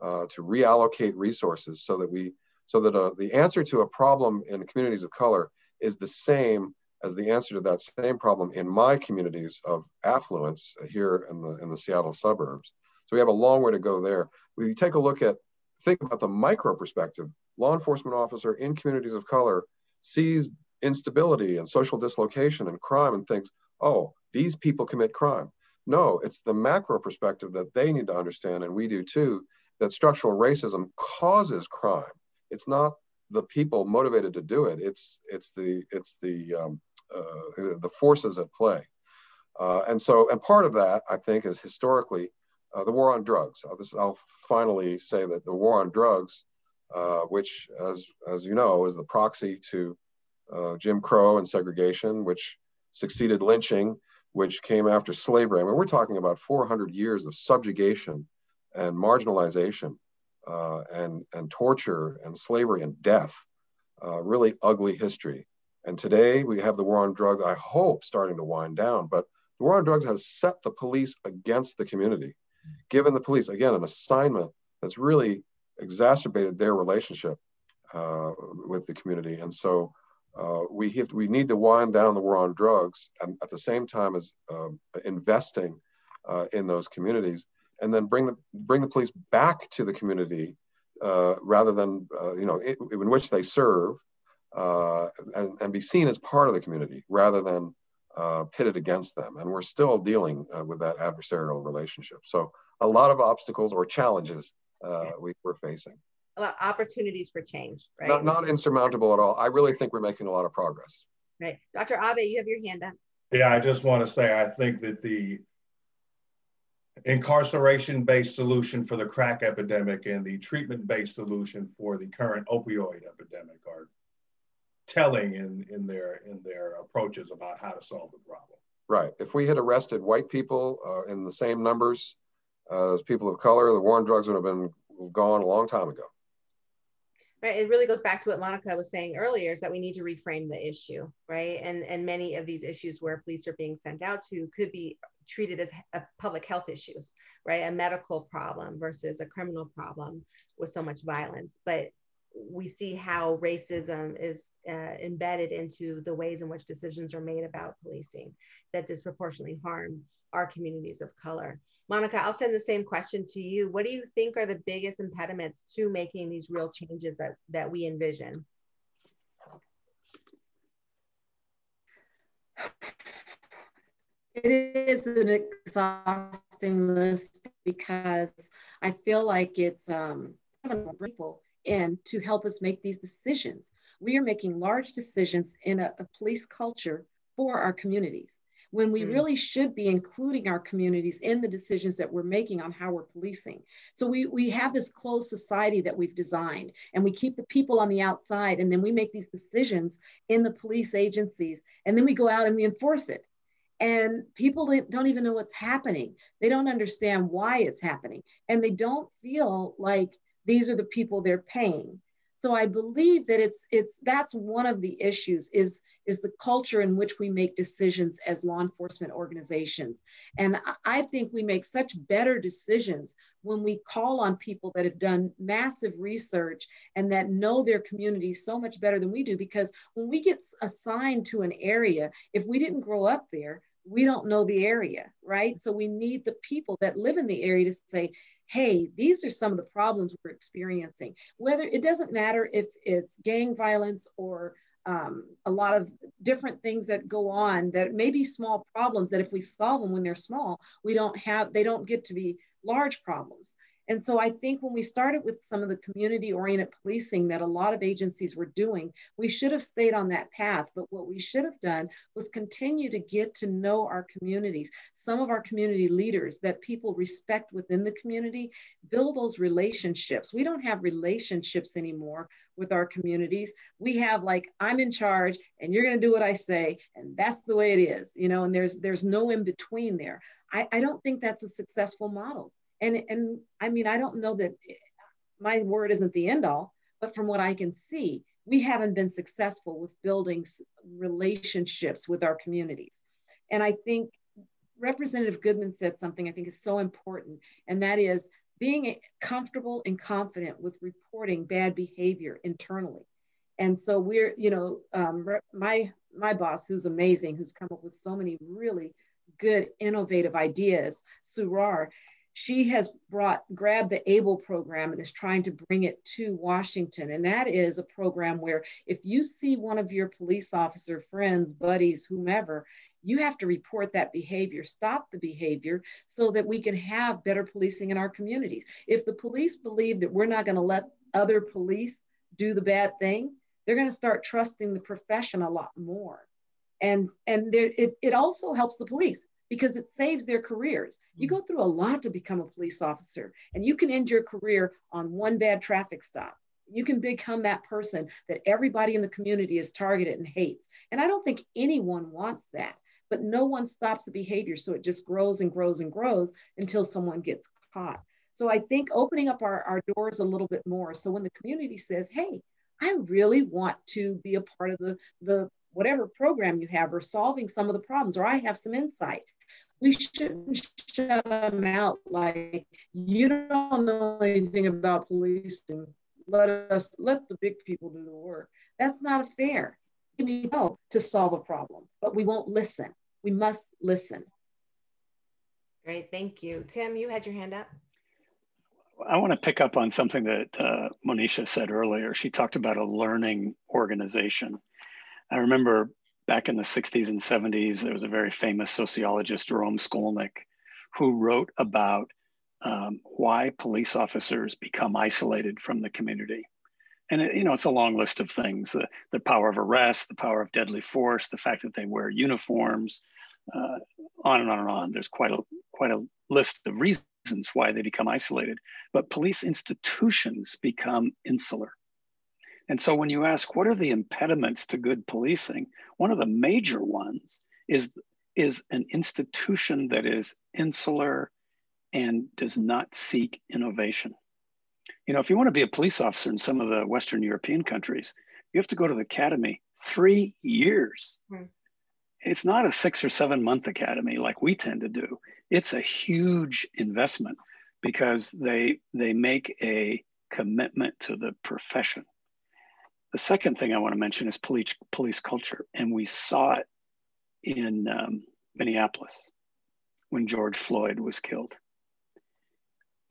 to reallocate resources so that the answer to a problem in communities of color is the same as the answer to that same problem in my communities of affluence here in the Seattle suburbs. So we have a long way to go there. We take a look at, think about the micro perspective. Law enforcement officer in communities of color sees instability and social dislocation and crime and thinks, oh, these people commit crime. No, it's the macro perspective that they need to understand, and we do too, that structural racism causes crime. It's not the people motivated to do it. It's the forces at play. And part of that, I think, is historically the war on drugs. I'll finally say that the war on drugs, which, as you know, is the proxy to Jim Crow and segregation, which succeeded lynching, which came after slavery. I mean, we're talking about 400 years of subjugation and marginalization and torture and slavery and death, really ugly history. And today we have the war on drugs, I hope, starting to wind down, but the war on drugs has set the police against the community, given the police, again, an assignment that's really exacerbated their relationship with the community. And so we need to wind down the war on drugs, and at the same time as investing in those communities, and then bring the police back to the community rather than in which they serve, and be seen as part of the community rather than pitted against them. And we're still dealing with that adversarial relationship. So a lot of obstacles or challenges we're facing. A lot of opportunities for change, right? Not insurmountable at all. I really think we're making a lot of progress. Right. Dr. Abe, you have your hand up. Yeah, I just want to say, I think that the incarceration-based solution for the crack epidemic and the treatment-based solution for the current opioid epidemic are telling in their approaches about how to solve the problem. Right. If we had arrested white people in the same numbers as people of color, the war on drugs would have been gone a long time ago. Right. It really goes back to what Monica was saying earlier, is that we need to reframe the issue, right? And many of these issues where police are being sent out to could be treated as public health issues, right? A medical problem versus a criminal problem with so much violence. But we see how racism is embedded into the ways in which decisions are made about policing that disproportionately harm our communities of color. Monica, I'll send the same question to you. What do you think are the biggest impediments to making these real changes that we envision? It is an exhausting list because I feel like it's people in to help us make these decisions. We are making large decisions in a police culture for our communities, when we really should be including our communities in the decisions that we're making on how we're policing. So we have this closed society that we've designed, and we keep the people on the outside, and then we make these decisions in the police agencies, and then we go out and we enforce it. And people don't even know what's happening. They don't understand why it's happening, and they don't feel like these are the people they're paying. So I believe that that's one of the issues is the culture in which we make decisions as law enforcement organizations. And I think we make such better decisions when we call on people that have done massive research and that know their community so much better than we do. Because when we get assigned to an area, if we didn't grow up there, we don't know the area, right? So we need the people that live in the area to say, hey, these are some of the problems we're experiencing. Whether it doesn't matter if it's gang violence or a lot of different things that go on that may be small problems that if we solve them when they're small, they don't get to be large problems. And so I think when we started with some of the community-oriented policing that a lot of agencies were doing, we should have stayed on that path. But what we should have done was continue to get to know our communities, some of our community leaders that people respect within the community, build those relationships. We don't have relationships anymore with our communities. We have like, I'm in charge and you're going to do what I say, and that's the way it is, and there's no in between there. I don't think that's a successful model. And I mean, I don't know that my word isn't the end all, but from what I can see, we haven't been successful with building relationships with our communities. And I think Representative Goodman said something I think is so important, and that is being comfortable and confident with reporting bad behavior internally. And so we're, my boss, who's amazing, who's come up with so many really good, innovative ideas, Surar, she has grabbed the ABLE program and is trying to bring it to Washington. And that is a program where if you see one of your police officer friends, buddies, whomever, you have to report that behavior, stop the behavior so that we can have better policing in our communities. If the police believe that we're not going to let other police do the bad thing, they're going to start trusting the profession a lot more. And it also helps the police, because it saves their careers. You go through a lot to become a police officer, and you can end your career on one bad traffic stop. You can become that person that everybody in the community is targeted and hates. And I don't think anyone wants that, but no one stops the behavior. So it just grows and grows and grows until someone gets caught. So I think opening up our doors a little bit more. So when the community says, hey, I really want to be a part of the whatever program you have, or solving some of the problems, or I have some insight. We shouldn't shut them out like, you don't know anything about policing. Let the big people do the work. That's not fair. We need help to solve a problem, but we won't listen. We must listen. Great, thank you. Tim, you had your hand up. I want to pick up on something that Monisha said earlier. She talked about a learning organization. I remember back in the 60s and 70s, there was a very famous sociologist, Jerome Skolnick, who wrote about why police officers become isolated from the community. And it's a long list of things: the power of arrest, the power of deadly force, the fact that they wear uniforms, on and on and on. There's quite a list of reasons why they become isolated. But police institutions become insular. And so when you ask, what are the impediments to good policing? One of the major ones is an institution that is insular and does not seek innovation. If you want to be a police officer in some of the Western European countries, you have to go to the academy 3 years. It's not a 6 or 7 month academy like we tend to do. It's a huge investment because they make a commitment to the profession. The second thing I want to mention is police culture. And we saw it in Minneapolis when George Floyd was killed.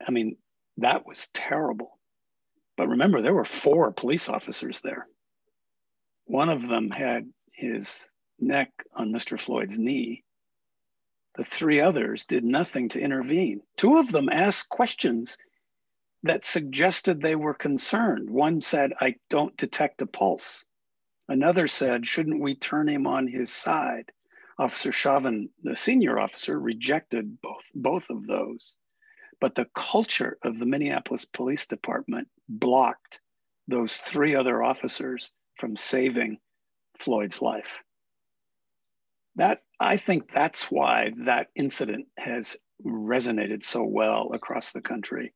I mean, that was terrible. But remember, there were 4 police officers there. One of them had his neck on Mr. Floyd's knee. The 3 others did nothing to intervene. 2 of them asked questions that suggested they were concerned. One said, "I don't detect a pulse." Another said, "Shouldn't we turn him on his side?" Officer Chauvin, the senior officer, rejected both of those. But the culture of the Minneapolis Police Department blocked those 3 other officers from saving Floyd's life. I think that's why that incident has resonated so well across the country.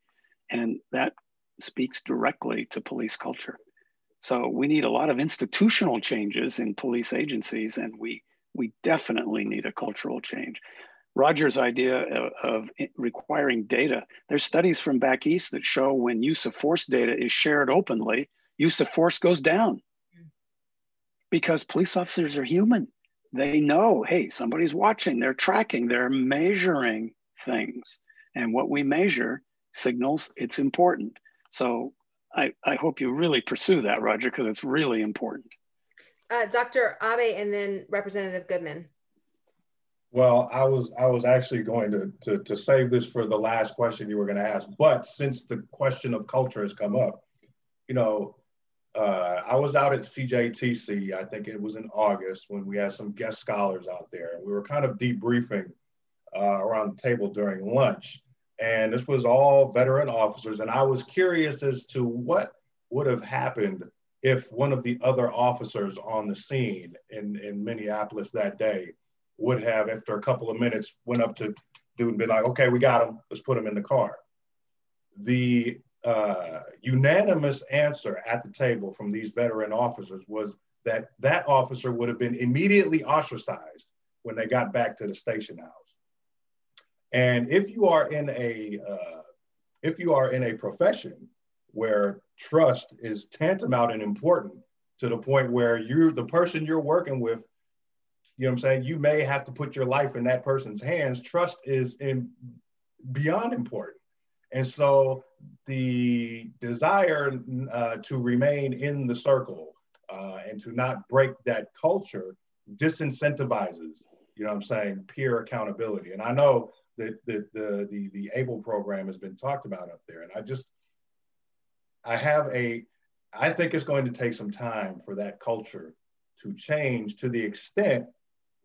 And that speaks directly to police culture. So we need a lot of institutional changes in police agencies, and we definitely need a cultural change. Roger's idea of requiring data, there's studies from back east that show when use of force data is shared openly, use of force goes down. Because police officers are human. They know, hey, somebody's watching, they're tracking, they're measuring things. And what we measure signals it's important. So I hope you really pursue that, Roger, because it's really important. Dr. Abe and then Representative Goodman. Well, I was actually going to save this for the last question you were going to ask, but since the question of culture has come up, I was out at CJTC, I think it was in August, when we had some guest scholars out there. We were kind of debriefing around the table during lunch. And this was all veteran officers. And I was curious as to what would have happened if one of the other officers on the scene in Minneapolis that day would have, after a couple of minutes, went up to dude and been like, "Okay, we got him, let's put him in the car." The unanimous answer at the table from these veteran officers was that that officer would have been immediately ostracized when they got back to the station house. And if you are in a profession where trust is tantamount and important to the point where the person you're working with, you know what I'm saying, you may have to put your life in that person's hands. Trust is beyond important. And so the desire to remain in the circle and to not break that culture disincentivizes, you know what I'm saying, peer accountability. And I know that the ABLE program has been talked about up there. And I think it's going to take some time for that culture to change to the extent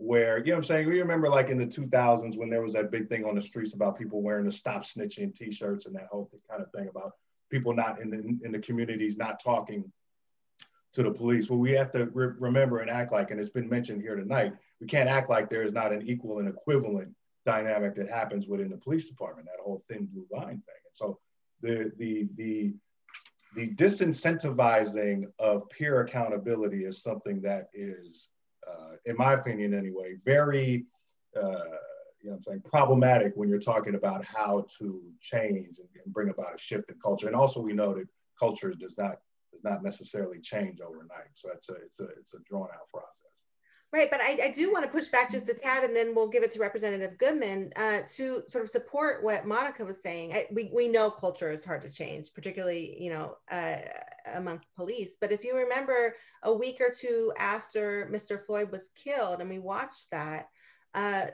where, you know what I'm saying, we remember like in the 2000s when there was that big thing on the streets about people wearing the stop snitching t-shirts and that whole kind of thing about people not in the communities not talking to the police. Well, we have to remember and act like, and it's been mentioned here tonight, we can't act like there is not an equal and equivalent dynamic that happens within the police department, that whole thin blue line thing. And so the disincentivizing of peer accountability is something that is in my opinion anyway, very, problematic when you're talking about how to change and bring about a shift in culture. And also we know that culture does not necessarily change overnight. So it's a drawn out process. Right, but I do want to push back just a tad, and then we'll give it to Representative Goodman to sort of support what Monica was saying. We know culture is hard to change, particularly amongst police. But if you remember, a week or two after Mr. Floyd was killed, and we watched that,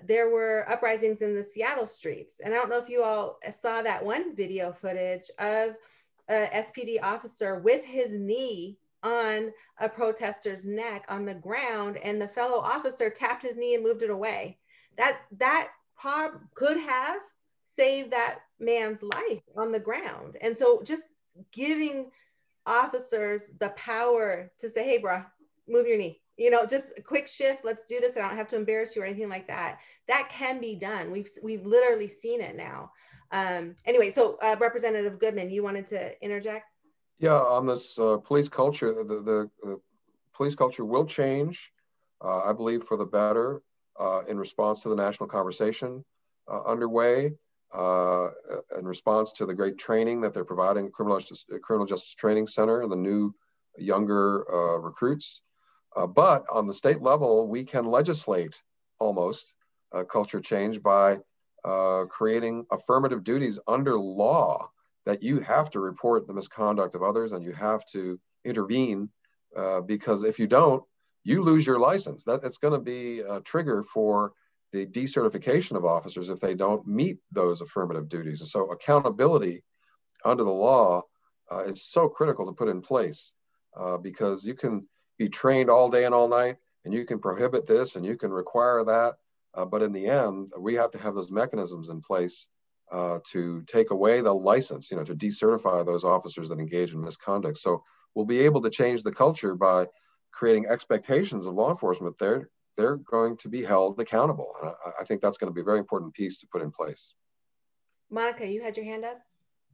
there were uprisings in the Seattle streets. And I don't know if you all saw that one video footage of a SPD officer with his knee on a protester's neck on the ground, and the fellow officer tapped his knee and moved it away. That could have saved that man's life on the ground. And so just giving officers the power to say, hey, bro, move your knee, just a quick shift, let's do this. I don't have to embarrass you or anything like that. That can be done. We've literally seen it now. Anyway, so Representative Goodman, you wanted to interject? Yeah, on this police culture, the police culture will change, I believe, for the better in response to the national conversation underway, in response to the great training that they're providing, Criminal Justice Training Center and the new younger recruits. But on the state level, we can legislate almost culture change by creating affirmative duties under law, that you have to report the misconduct of others and you have to intervene, because if you don't, you lose your license. It's going to be a trigger for the decertification of officers if they don't meet those affirmative duties. And so accountability under the law is so critical to put in place, because you can be trained all day and all night, and you can prohibit this and you can require that. But in the end, we have to have those mechanisms in place to take away the license, to decertify those officers that engage in misconduct. So we'll be able to change the culture by creating expectations of law enforcement. They're going to be held accountable. And I think that's going to be a very important piece to put in place. Monica, you had your hand up.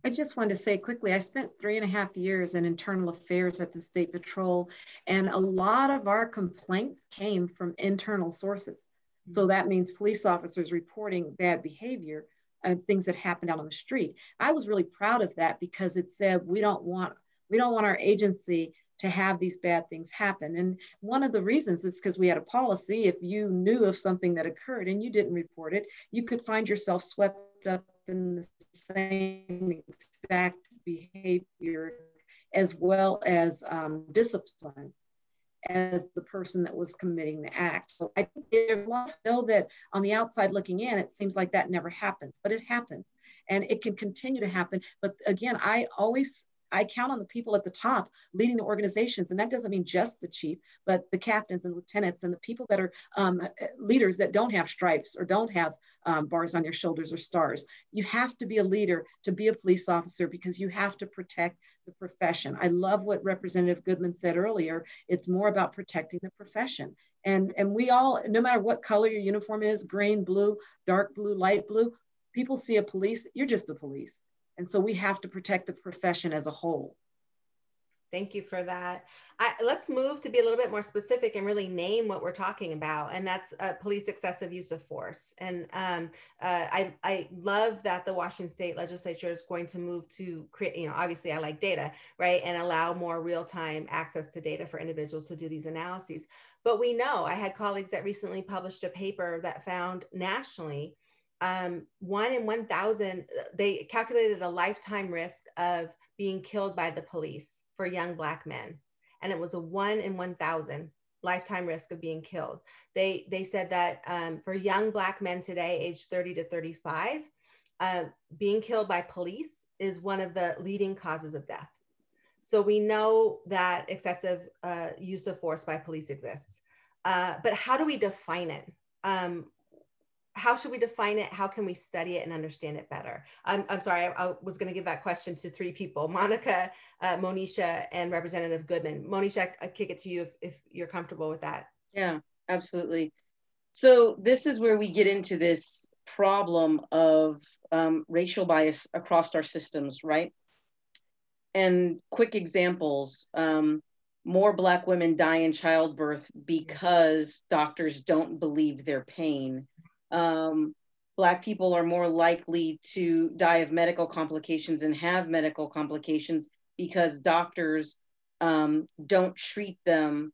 I just wanted to say quickly, I spent 3.5 years in internal affairs at the State Patrol, and a lot of our complaints came from internal sources. So that means police officers reporting bad behavior and things that happened out on the street. I was really proud of that because it said we don't want our agency to have these bad things happen. And one of the reasons is because we had a policy. If you knew of something that occurred and you didn't report it, you could find yourself swept up in the same exact behavior, as well as discipline as the person that was committing the act. So I think there's a lot to know that on the outside looking in, it seems like that never happens, but it happens, and it can continue to happen. But again, I count on the people at the top leading the organizations, and that doesn't mean just the chief, but the captains and lieutenants and the people that are leaders that don't have stripes or don't have bars on your shoulders or stars. You have to be a leader to be a police officer, because you have to protect the profession. I love what Representative Goodman said earlier. It's more about protecting the profession. And we all, no matter what color your uniform is, green, blue, dark blue, light blue, people see a police, you're just a police. And so we have to protect the profession as a whole. Thank you for that. Let's move to be a little bit more specific and really name what we're talking about. And that's police excessive use of force. And I love that the Washington State Legislature is going to move to create, obviously I like data, right? And allow more real-time access to data for individuals to do these analyses. But we know, I had colleagues that recently published a paper that found nationally 1 in 1,000, they calculated a lifetime risk of being killed by the police for young Black men. And it was a 1 in 1,000 lifetime risk of being killed. They said that for young Black men today, aged 30 to 35, being killed by police is one of the leading causes of death. So we know that excessive use of force by police exists. But how do we define it? How should we define it? How can we study it and understand it better? I'm sorry, I was going to give that question to 3 people, Monica, Monisha, and Representative Goodman. Monisha, I kick it to you if you're comfortable with that. Yeah, absolutely. So this is where we get into this problem of racial bias across our systems, right? And quick examples. more Black women die in childbirth because doctors don't believe their pain. Black people are more likely to die of medical complications and have medical complications because doctors don't treat them.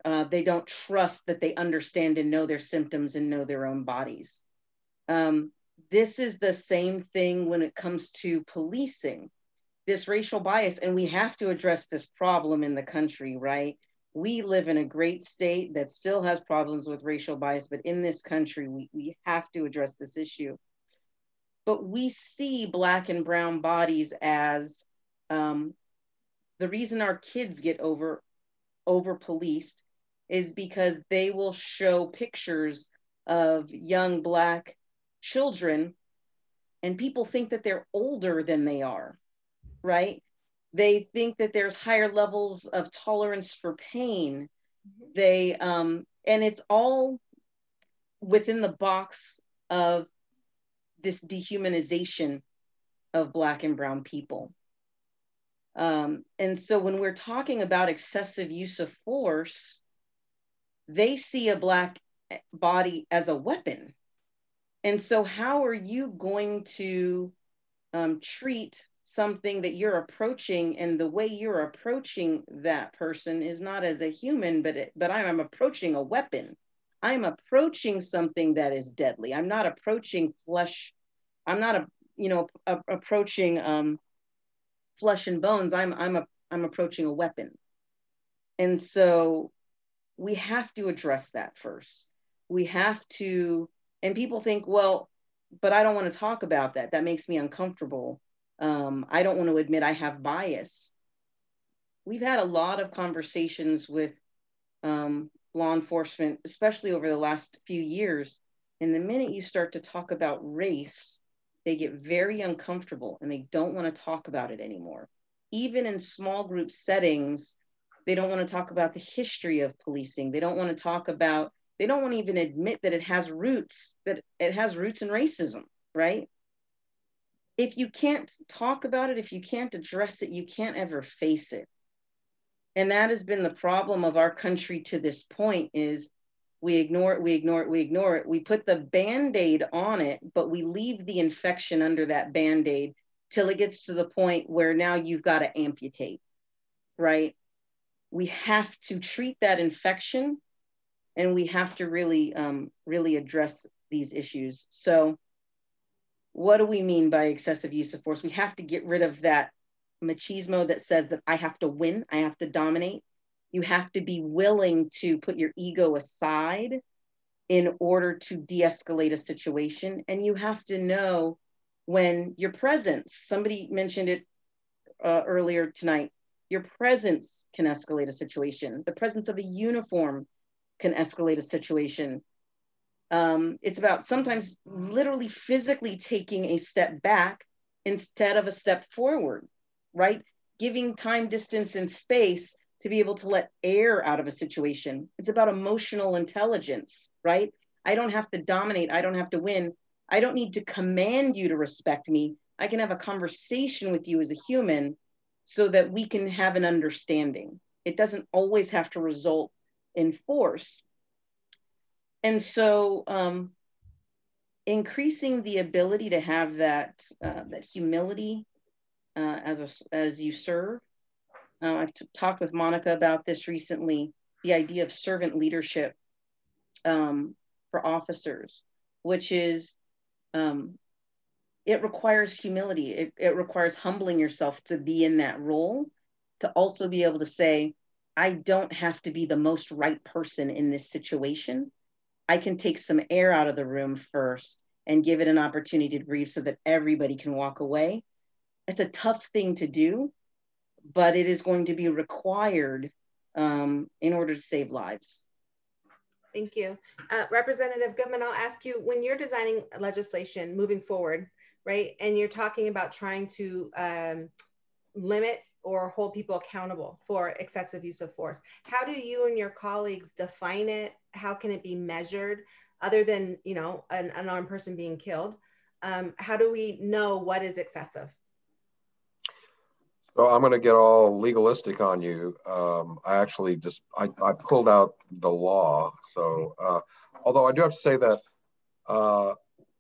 They don't trust that they understand and know their symptoms and know their own bodies. This is the same thing when it comes to policing, this racial bias, and we have to address this problem in the country, right? We live in a great state that still has problems with racial bias, but in this country, we have to address this issue. But we see Black and brown bodies as the reason our kids get over policed is because they will show pictures of young Black children and people think that they're older than they are, right? They think that there's higher levels of tolerance for pain. They, and it's all within the box of this dehumanization of Black and brown people. And so when we're talking about excessive use of force, they see a Black body as a weapon. And so how are you going to treat something that you're approaching, and the way you're approaching that person is not as a human, but I'm approaching a weapon. I'm approaching something that is deadly. I'm not approaching flesh. I'm not approaching flesh and bones. I'm approaching a weapon. And so we have to address that first. We have to, and people think, well, but I don't want to talk about that. That makes me uncomfortable. I don't want to admit I have bias. We've had a lot of conversations with law enforcement, especially over the last few years. And the minute you start to talk about race, they get very uncomfortable and they don't want to talk about it anymore. Even in small group settings, they don't want to talk about the history of policing. They don't want to talk about, they don't want to even admit that it has roots in racism, right? If you can't talk about it, if you can't address it, you can't ever face it. And that has been the problem of our country to this point is we ignore it, we ignore it, we ignore it. We put the Band-Aid on it, but we leave the infection under that Band-Aid till it gets to the point where now you've got to amputate, right? We have to treat that infection and we have to really, really address these issues. So what do we mean by excessive use of force? We have to get rid of that machismo that says that I have to win, I have to dominate. You have to be willing to put your ego aside in order to de-escalate a situation. And you have to know when your presence, somebody mentioned it earlier tonight, your presence can escalate a situation. The presence of a uniform can escalate a situation. It's about sometimes literally physically taking a step back instead of a step forward, right? Giving time, distance, and space to be able to let air out of a situation. It's about emotional intelligence, right? I don't have to dominate. I don't have to win. I don't need to command you to respect me. I can have a conversation with you as a human so that we can have an understanding. It doesn't always have to result in force. And so increasing the ability to have that humility as you serve. I've talked with Monica about this recently, the idea of servant leadership for officers, which is, it requires humility. It requires humbling yourself to be in that role, to also be able to say, I don't have to be the most right person in this situation. I can take some air out of the room first and give it an opportunity to breathe so that everybody can walk away. It's a tough thing to do, but it is going to be required in order to save lives. Thank you. Representative Goodman, I'll ask you, when you're designing legislation moving forward, right, and you're talking about trying to limit or hold people accountable for excessive use of force, how do you and your colleagues define it? How can it be measured other than, you know, an unarmed person being killed? How do we know what is excessive? So I'm going to get all legalistic on you. I actually I pulled out the law. So although I do have to say that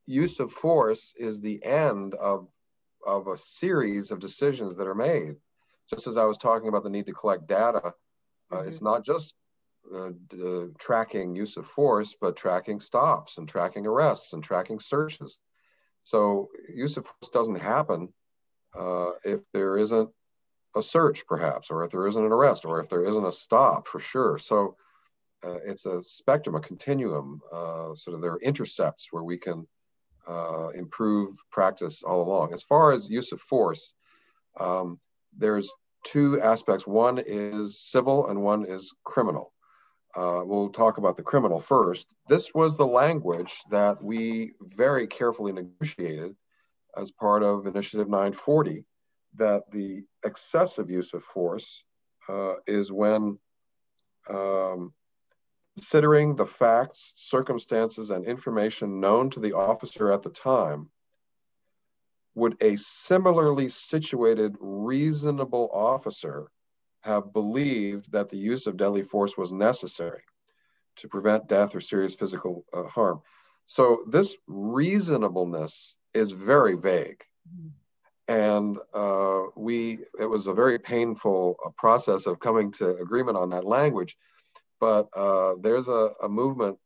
use of force is the end of a series of decisions that are made. Just as I was talking about the need to collect data, it's not just tracking use of force, but tracking stops and tracking arrests and tracking searches. So use of force doesn't happen if there isn't a search, perhaps, or if there isn't an arrest, or if there isn't a stop, for sure. So it's a spectrum, a continuum. Sort of there are intercepts where we can improve practice all along. As far as use of force, there's two aspects. One is civil and one is criminal. We'll talk about the criminal first. This was the language that we very carefully negotiated as part of Initiative 940, that the excessive use of force is when considering the facts, circumstances, and information known to the officer at the time, would a similarly situated, reasonable officer have believed that the use of deadly force was necessary to prevent death or serious physical harm? So this reasonableness is very vague. And it was a very painful process of coming to agreement on that language. But there's a movement,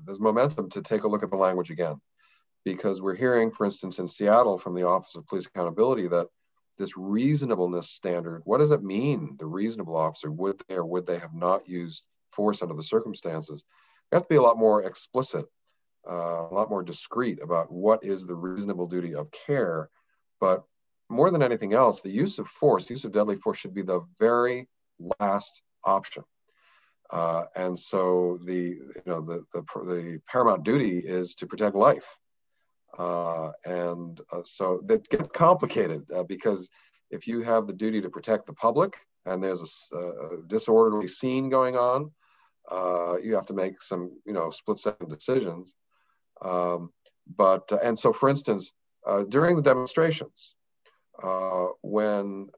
there's momentum to take a look at the language again, because we're hearing, for instance, in Seattle from the Office of Police Accountability that this reasonableness standard, what does it mean, the reasonable officer? Would they or would they have not used force under the circumstances? We have to be a lot more explicit, a lot more discreet about what is the reasonable duty of care. But more than anything else, the use of force, use of deadly force should be the very last option. And so the paramount duty is to protect life. So that gets complicated because if you have the duty to protect the public and there's a disorderly scene going on, you have to make some, split-second decisions. And so, for instance, during the demonstrations, when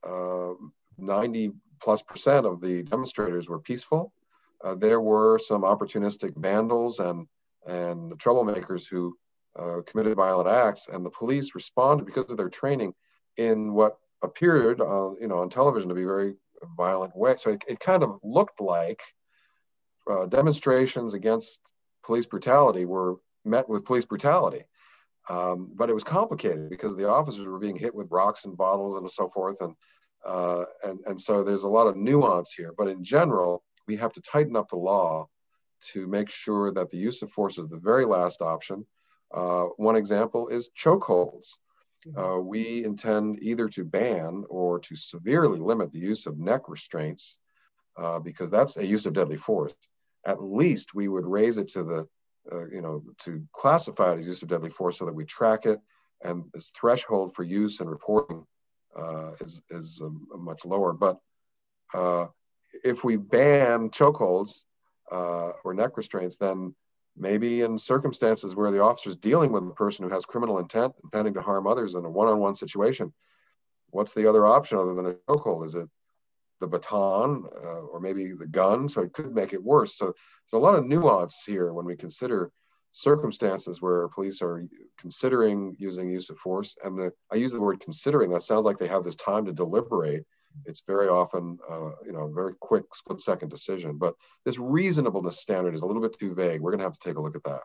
90+% of the demonstrators were peaceful, there were some opportunistic vandals and troublemakers who committed violent acts, and the police responded because of their training in what appeared, on television to be very violent way. So it kind of looked like demonstrations against police brutality were met with police brutality. But it was complicated because the officers were being hit with rocks and bottles and so forth. And so there's a lot of nuance here. But in general, we have to tighten up the law to make sure that the use of force is the very last option. One example is chokeholds. We intend either to ban or to severely limit the use of neck restraints because that's a use of deadly force. At least we would raise it to the to classify it as use of deadly force so that we track it, and this threshold for use and reporting is much lower. But if we ban chokeholds or neck restraints, then maybe in circumstances where the officer is dealing with a person who has criminal intent, intending to harm others in a one-on-one situation, what's the other option other than a chokehold? Is it the baton or maybe the gun? So it could make it worse. So there's a lot of nuance here when we consider circumstances where police are considering using use of force. And I use the word considering, that sounds like they have this time to deliberate. It's very often, very quick split-second decision. But this reasonableness standard is a little bit too vague. We're going to have to take a look at that.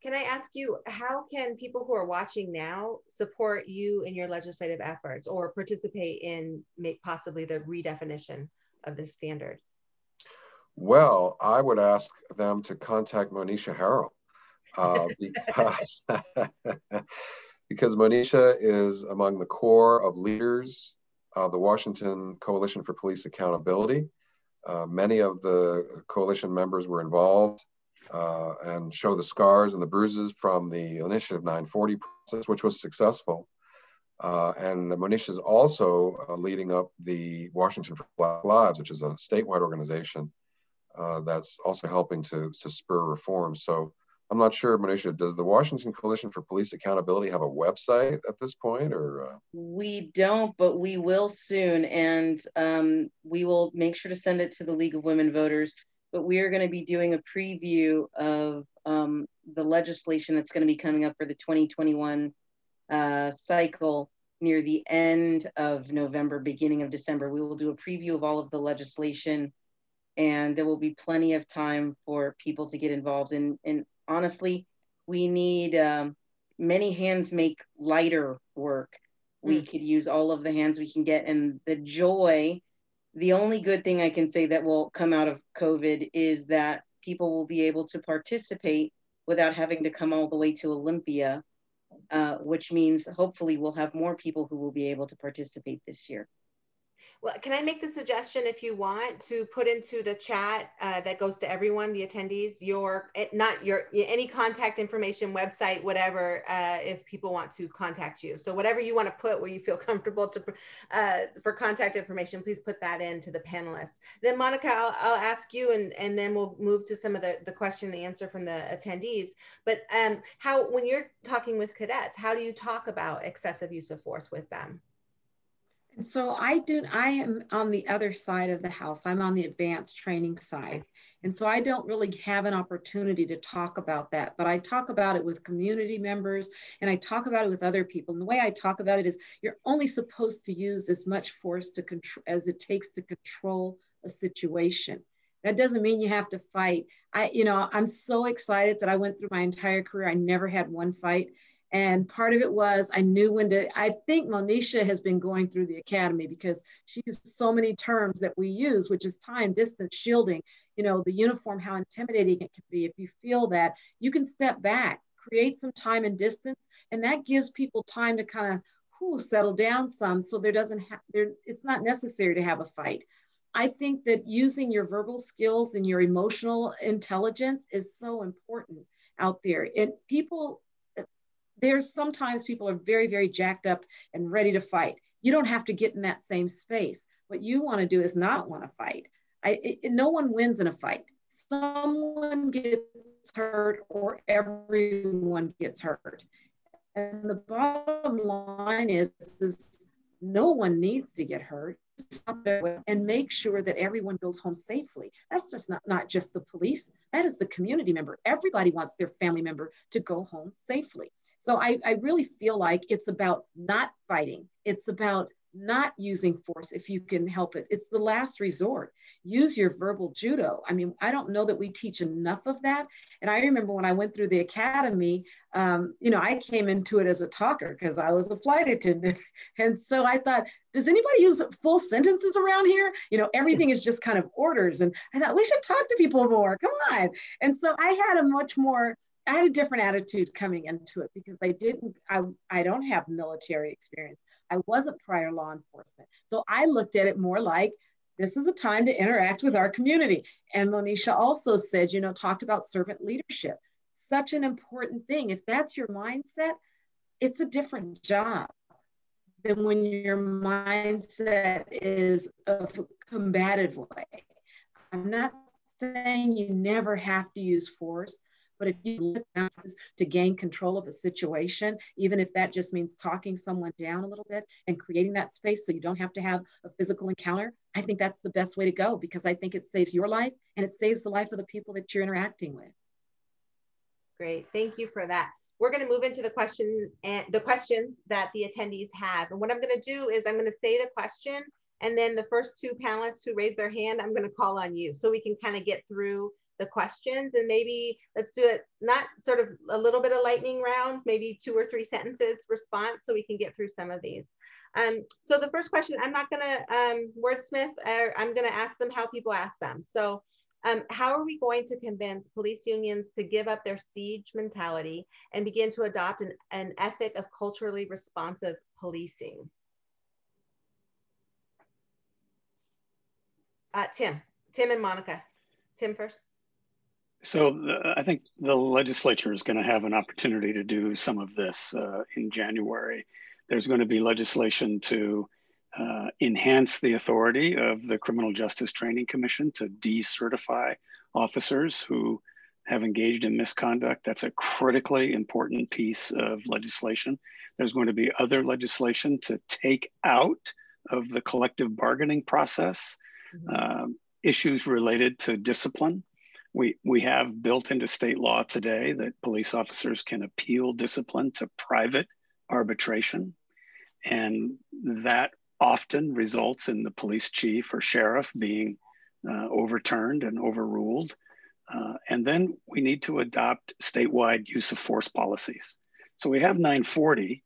Can I ask you, how can people who are watching now support you in your legislative efforts or participate in possibly the redefinition of this standard? Well, I would ask them to contact Monisha Harrell because Monisha is among the core of leaders of the Washington Coalition for Police Accountability. Many of the coalition members were involved and show the scars and the bruises from the Initiative 940 process, which was successful. And Monisha is also leading up the Washington for Black Lives, which is a statewide organization that's also helping to spur reform. So I'm not sure, Monisha, does the Washington Coalition for Police Accountability have a website at this point, or? We don't, but we will soon. And we will make sure to send it to the League of Women Voters. But we are going to be doing a preview of the legislation that's going to be coming up for the 2021 cycle near the end of November, beginning of December. We will do a preview of all of the legislation, and there will be plenty of time for people to get involved. And honestly, we need many hands make lighter work. We could use all of the hands we can get. And the joy, the only good thing I can say that will come out of COVID is that people will be able to participate without having to come all the way to Olympia, which means hopefully we'll have more people who will be able to participate this year. Well, can I make the suggestion, if you want, to put into the chat that goes to everyone, the attendees, any contact information, website, whatever, if people want to contact you. So whatever you want to put where you feel comfortable to for contact information, please put that into the panelists. Then Monica, I'll ask you, and then we'll move to some of the question and answer from the attendees. But when you're talking with cadets, how do you talk about excessive use of force with them? And so I am on the other side of the house. I'm on the advanced training side. And so I don't really have an opportunity to talk about that, but I talk about it with community members, and I talk about it with other people. And the way I talk about it is you're only supposed to use as much force as it takes to control a situation. That doesn't mean you have to fight. I'm so excited that I went through my entire career. I never had one fight. And part of it was I knew when to, I think Monisha has been going through the academy because she used so many terms that we use, which is time, distance, shielding, the uniform, how intimidating it can be. If you feel that, you can step back, create some time and distance, and that gives people time to kind of settle down some, so it's not necessary to have a fight. I think that using your verbal skills and your emotional intelligence is so important out there. And sometimes people are very, very jacked up and ready to fight. You don't have to get in that same space. What you want to do is not want to fight. No one wins in a fight. Someone gets hurt or everyone gets hurt. And the bottom line is no one needs to get hurt. And make sure that everyone goes home safely. That's just not just the police. That is the community member. Everybody wants their family member to go home safely. So I really feel like it's about not fighting. It's about not using force if you can help it. It's the last resort. Use your verbal judo. I mean, I don't know that we teach enough of that. And I remember when I went through the academy, I came into it as a talker because I was a flight attendant. And so I thought, does anybody use full sentences around here? Everything is just kind of orders. And I thought we should talk to people more. Come on. And so I had a different attitude coming into it because I don't have military experience. I wasn't prior law enforcement. So I looked at it more like, this is a time to interact with our community. And Monisha also said, talked about servant leadership. Such an important thing. If that's your mindset, it's a different job than when your mindset is a combative way. I'm not saying you never have to use force, but if you look to gain control of a situation, even if that just means talking someone down a little bit and creating that space so you don't have to have a physical encounter, I think that's the best way to go because I think it saves your life and it saves the life of the people that you're interacting with. Great, thank you for that. We're going to move into the questions that the attendees have. And what I'm going to do is I'm going to say the question, and then the first two panelists who raise their hand, I'm going to call on you so we can kind of get through the questions, and maybe let's do it not sort of a little bit of lightning round, maybe 2 or 3 sentences response so we can get through some of these. So the first question, I'm not going to wordsmith, I'm going to ask them how people ask them. So how are we going to convince police unions to give up their siege mentality and begin to adopt an ethic of culturally responsive policing? Tim and Monica. Tim first. So I think the legislature is going to have an opportunity to do some of this in January. There's going to be legislation to enhance the authority of the Criminal Justice Training Commission to decertify officers who have engaged in misconduct. That's a critically important piece of legislation. There's going to be other legislation to take out of the collective bargaining process issues related to discipline. We have built into state law today that police officers can appeal discipline to private arbitration. And that often results in the police chief or sheriff being overturned and overruled. And then we need to adopt statewide use of force policies. So we have 940,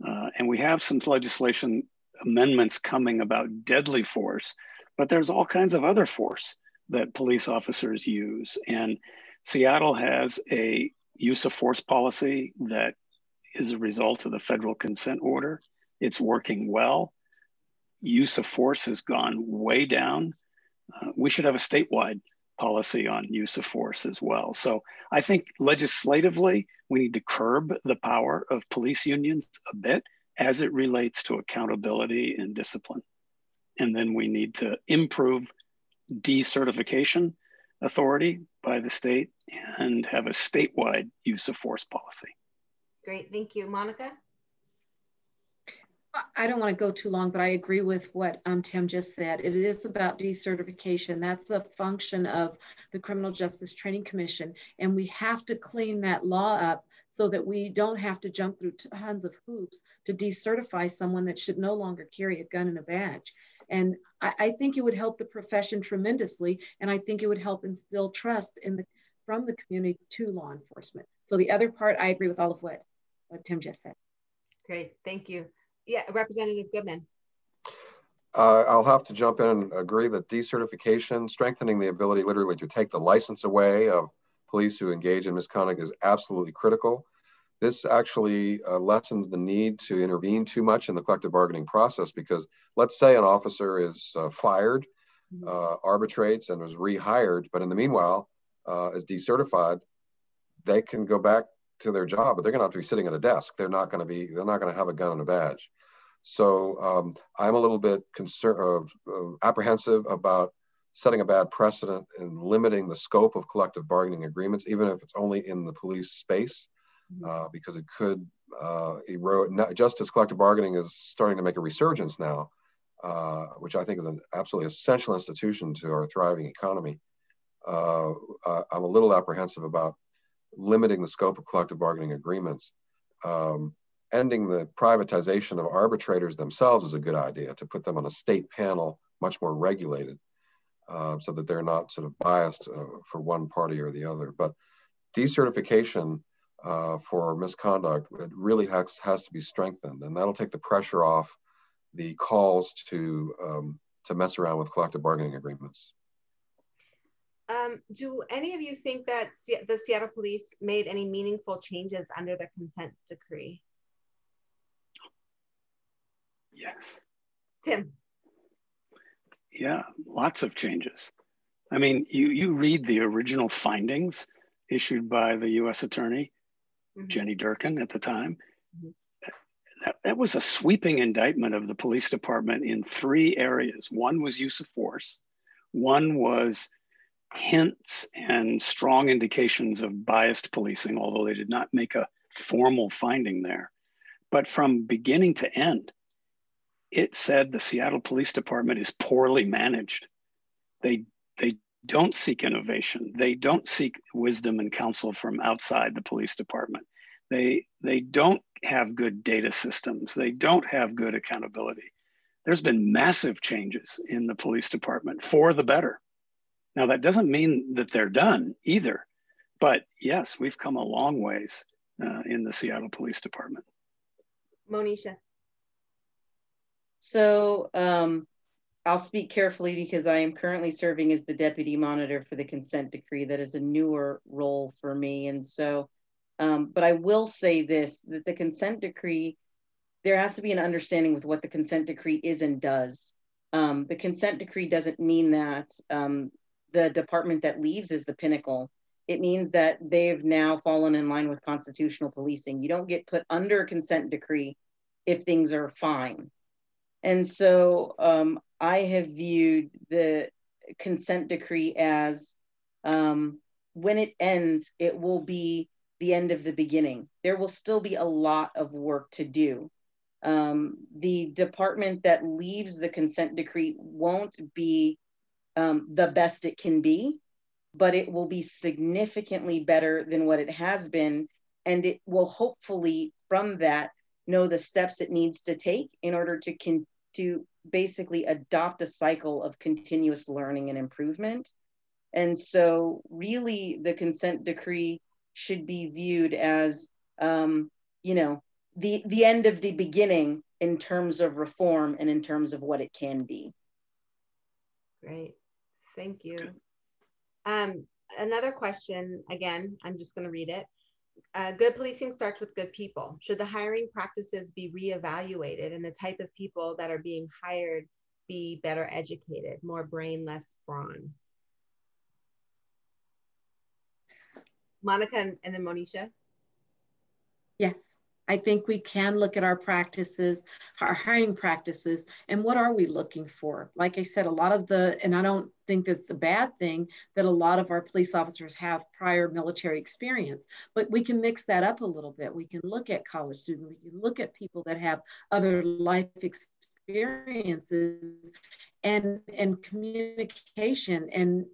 and we have some legislation amendments coming about deadly force, but there's all kinds of other force that police officers use. And Seattle has a use of force policy that is a result of the federal consent order. It's working well. Use of force has gone way down. We should have a statewide policy on use of force as well. So I think legislatively, we need to curb the power of police unions a bit as it relates to accountability and discipline. And then we need to improve decertification authority by the state and have a statewide use of force policy. Great, thank you. Monica? I don't want to go too long, but I agree with what Tim just said. It is about decertification. That's a function of the Criminal Justice Training Commission. And we have to clean that law up so that we don't have to jump through tons of hoops to decertify someone that should no longer carry a gun and a badge. And I think it would help the profession tremendously. And I think it would help instill trust from the community to law enforcement. So the other part, I agree with all of what Tim just said. Great, thank you. Yeah, Representative Goodman. I'll have to jump in and agree that decertification, strengthening the ability literally to take the license away of police who engage in misconduct is absolutely critical. This actually lessens the need to intervene too much in the collective bargaining process, because let's say an officer is fired, arbitrates and was rehired, but in the meanwhile is decertified, they can go back to their job, but they're going to have to be sitting at a desk. They're not going to have a gun and a badge. So I'm a little bit apprehensive about setting a bad precedent and limiting the scope of collective bargaining agreements, even if it's only in the police space, because it could erode, just as collective bargaining is starting to make a resurgence now, which I think is an absolutely essential institution to our thriving economy. I'm a little apprehensive about limiting the scope of collective bargaining agreements. Ending the privatization of arbitrators themselves is a good idea, to put them on a state panel, much more regulated, so that they're not sort of biased for one party or the other. But decertification for misconduct, it really has to be strengthened, and that'll take the pressure off the calls to mess around with collective bargaining agreements. Do any of you think that the Seattle Police made any meaningful changes under the consent decree? Yes. Tim? Yeah, lots of changes. I mean, you read the original findings issued by the U.S. Attorney, Jenny Durkin at the time. That was a sweeping indictment of the police department in 3 areas. One was use of force. One was hints and strong indications of biased policing, although they did not make a formal finding there. But from beginning to end, it said the Seattle Police Department is poorly managed. They don't seek innovation. They don't seek wisdom and counsel from outside the police department. They don't have good data systems. They don't have good accountability. There's been massive changes in the police department for the better. Now, that doesn't mean that they're done either, but yes, we've come a long ways in the Seattle Police Department. Monisha. So I'll speak carefully because I am currently serving as the deputy monitor for the consent decree. That is a newer role for me. And so, but I will say this, that the consent decree, there has to be an understanding with what the consent decree is and does. The consent decree doesn't mean that the department that leaves is the pinnacle. It means that they've now fallen in line with constitutional policing. You don't get put under a consent decree if things are fine. And so I have viewed the consent decree as when it ends, it will be the end of the beginning. There will still be a lot of work to do. The department that leaves the consent decree won't be the best it can be, but it will be significantly better than what it has been. And it will hopefully, from that, know the steps it needs to take in order to basically adopt a cycle of continuous learning and improvement. And so really the consent decree should be viewed as, you know, the end of the beginning in terms of reform and in terms of what it can be. Great, thank you. Another question, again, I'm just going to read it. Good policing starts with good people. Should the hiring practices be reevaluated and the type of people that are being hired be better educated, more brain, less brawn? Monica and then Monisha. Yes, I think we can look at our practices, our hiring practices, and what are we looking for? Like I said, a lot of and I don't think that's a bad thing that a lot of our police officers have prior military experience, but we can mix that up a little bit. We can look at college students, we can look at people that have other life experiences and communication and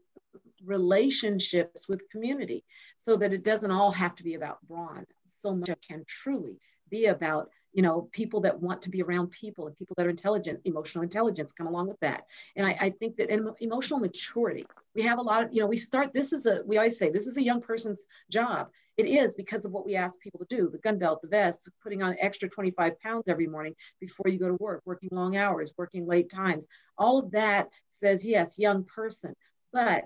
relationships with community, so that it doesn't all have to be about brawn. So much can truly be about, you know, people that want to be around people and people that are intelligent. Emotional intelligence come along with that. And I think that in emotional maturity, we have a lot of, you know, we always say this is a young person's job. It is, because of what we ask people to do: the gun belt, the vest, putting on extra 25 pounds every morning before you go to work, working long hours, working late times. All of that says, yes, young person. But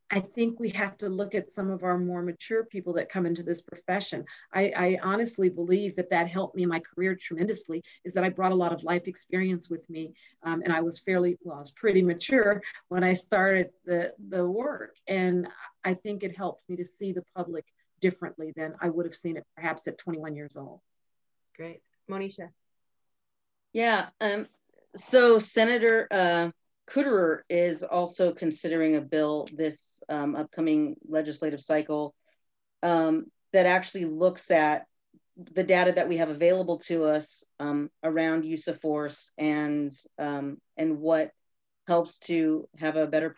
I think we have to look at some of our more mature people that come into this profession. I honestly believe that helped me in my career tremendously, is that I brought a lot of life experience with me. And I was I was pretty mature when I started the work. And I think it helped me to see the public differently than I would have seen it perhaps at 21 years old. Great. Monisha. Yeah, so Senator Kuderer is also considering a bill this upcoming legislative cycle that actually looks at the data that we have available to us around use of force and what helps to have a better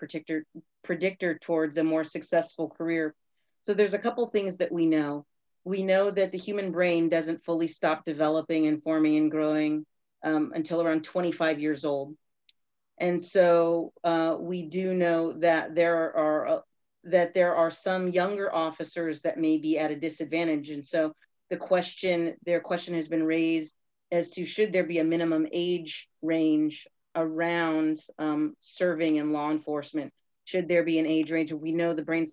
predictor towards a more successful career. So there's a couple things that we know. We know that the human brain doesn't fully stop developing and forming and growing until around 25 years old. And so we do know that there are some younger officers that may be at a disadvantage. And so their question has been raised as to, should there be a minimum age range around serving in law enforcement? Should there be an age range? We know the brain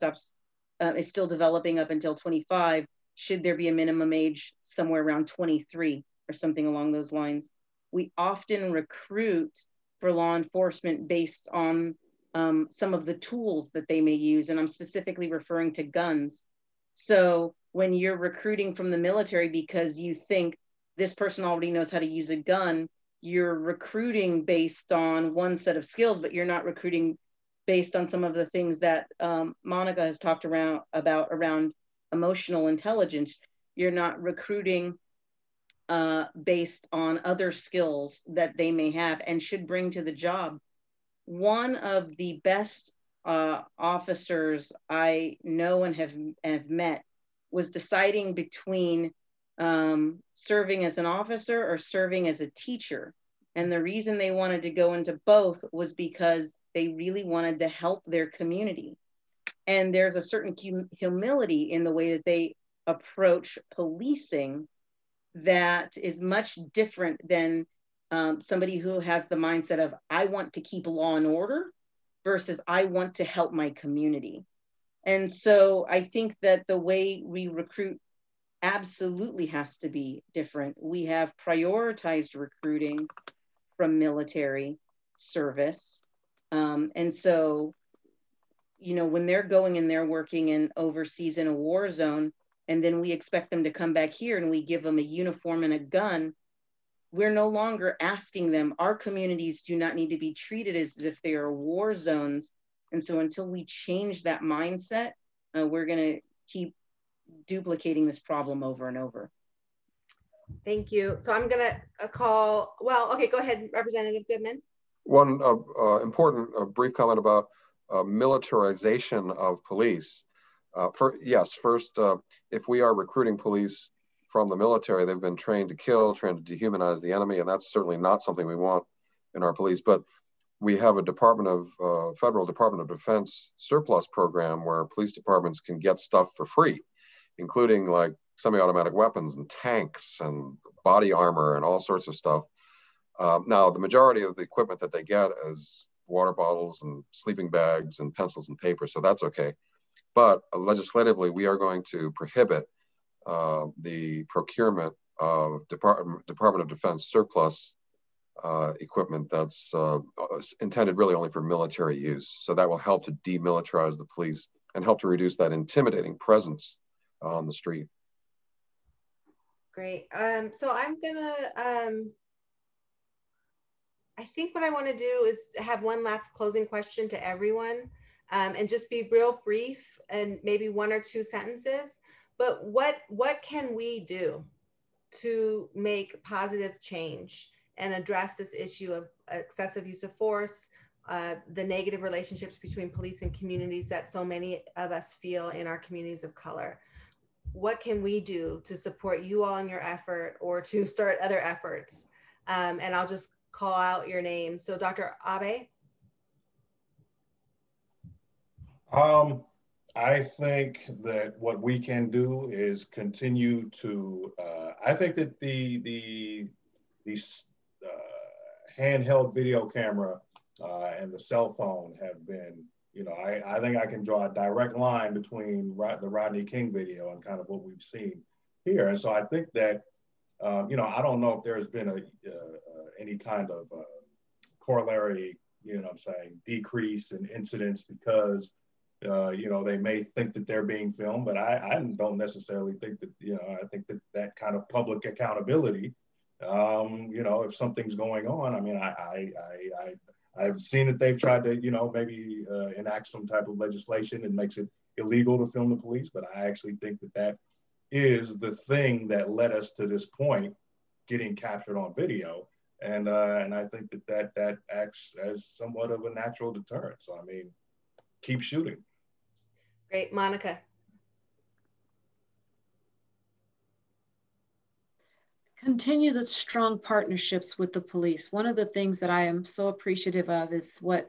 is still developing up until 25. Should there be a minimum age somewhere around 23 or something along those lines? We often recruit for law enforcement based on some of the tools that they may use. And I'm specifically referring to guns. So when you're recruiting from the military because you think this person already knows how to use a gun, you're recruiting based on one set of skills, but you're not recruiting based on some of the things that Monica has talked about around emotional intelligence. You're not recruiting based on other skills that they may have and should bring to the job. One of the best officers I know and have met was deciding between serving as an officer or serving as a teacher. And the reason they wanted to go into both was because they really wanted to help their community. And there's a certain humility in the way that they approach policing that is much different than somebody who has the mindset of, I want to keep law and order versus I want to help my community. And so I think that the way we recruit absolutely has to be different. We have prioritized recruiting from military service. And so, you know, when they're going and they're working in overseas in a war zone, and then we expect them to come back here and we give them a uniform and a gun, we're no longer asking them. Our communities do not need to be treated as if they are war zones. And so until we change that mindset, we're going to keep duplicating this problem over and over. Thank you. So I'm going to call, well, okay, go ahead, Representative Goodman. One important brief comment about militarization of police. First, if we are recruiting police from the military, they've been trained to kill, trained to dehumanize the enemy, and that's certainly not something we want in our police. But we have a Federal Department of Defense surplus program where police departments can get stuff for free, including like semi-automatic weapons and tanks and body armor and all sorts of stuff. Now, the majority of the equipment that they get is water bottles and sleeping bags and pencils and paper, so that's okay. But legislatively, we are going to prohibit the procurement of Department of Defense surplus equipment that's intended really only for military use. So that will help to demilitarize the police and help to reduce that intimidating presence on the street. Great. So I'm gonna, I think what I want to do is have one last closing question to everyone, and just be real brief and maybe 1 or 2 sentences. But what can we do to make positive change and address this issue of excessive use of force, the negative relationships between police and communities that so many of us feel in our communities of color? What can we do to support you all in your effort or to start other efforts? And I'll just call out your name. So Dr. Abe? I think that what we can do is continue to, I think that the handheld video camera and the cell phone have been, you know, I think I can draw a direct line between the Rodney King video and kind of what we've seen here. And so I think that, you know, I don't know if there's been any kind of corollary, you know what I'm saying, decrease in incidents because, you know, they may think that they're being filmed, but I don't necessarily think that, you know, I think that kind of public accountability, you know, if something's going on, I mean, I've seen that they've tried to, you know, maybe enact some type of legislation that makes it illegal to film the police, but I actually think that is the thing that led us to this point, getting captured on video. And I think that acts as somewhat of a natural deterrent. So, I mean, keep shooting. Great. Monica. Continue the strong partnerships with the police. One of the things that I am so appreciative of is what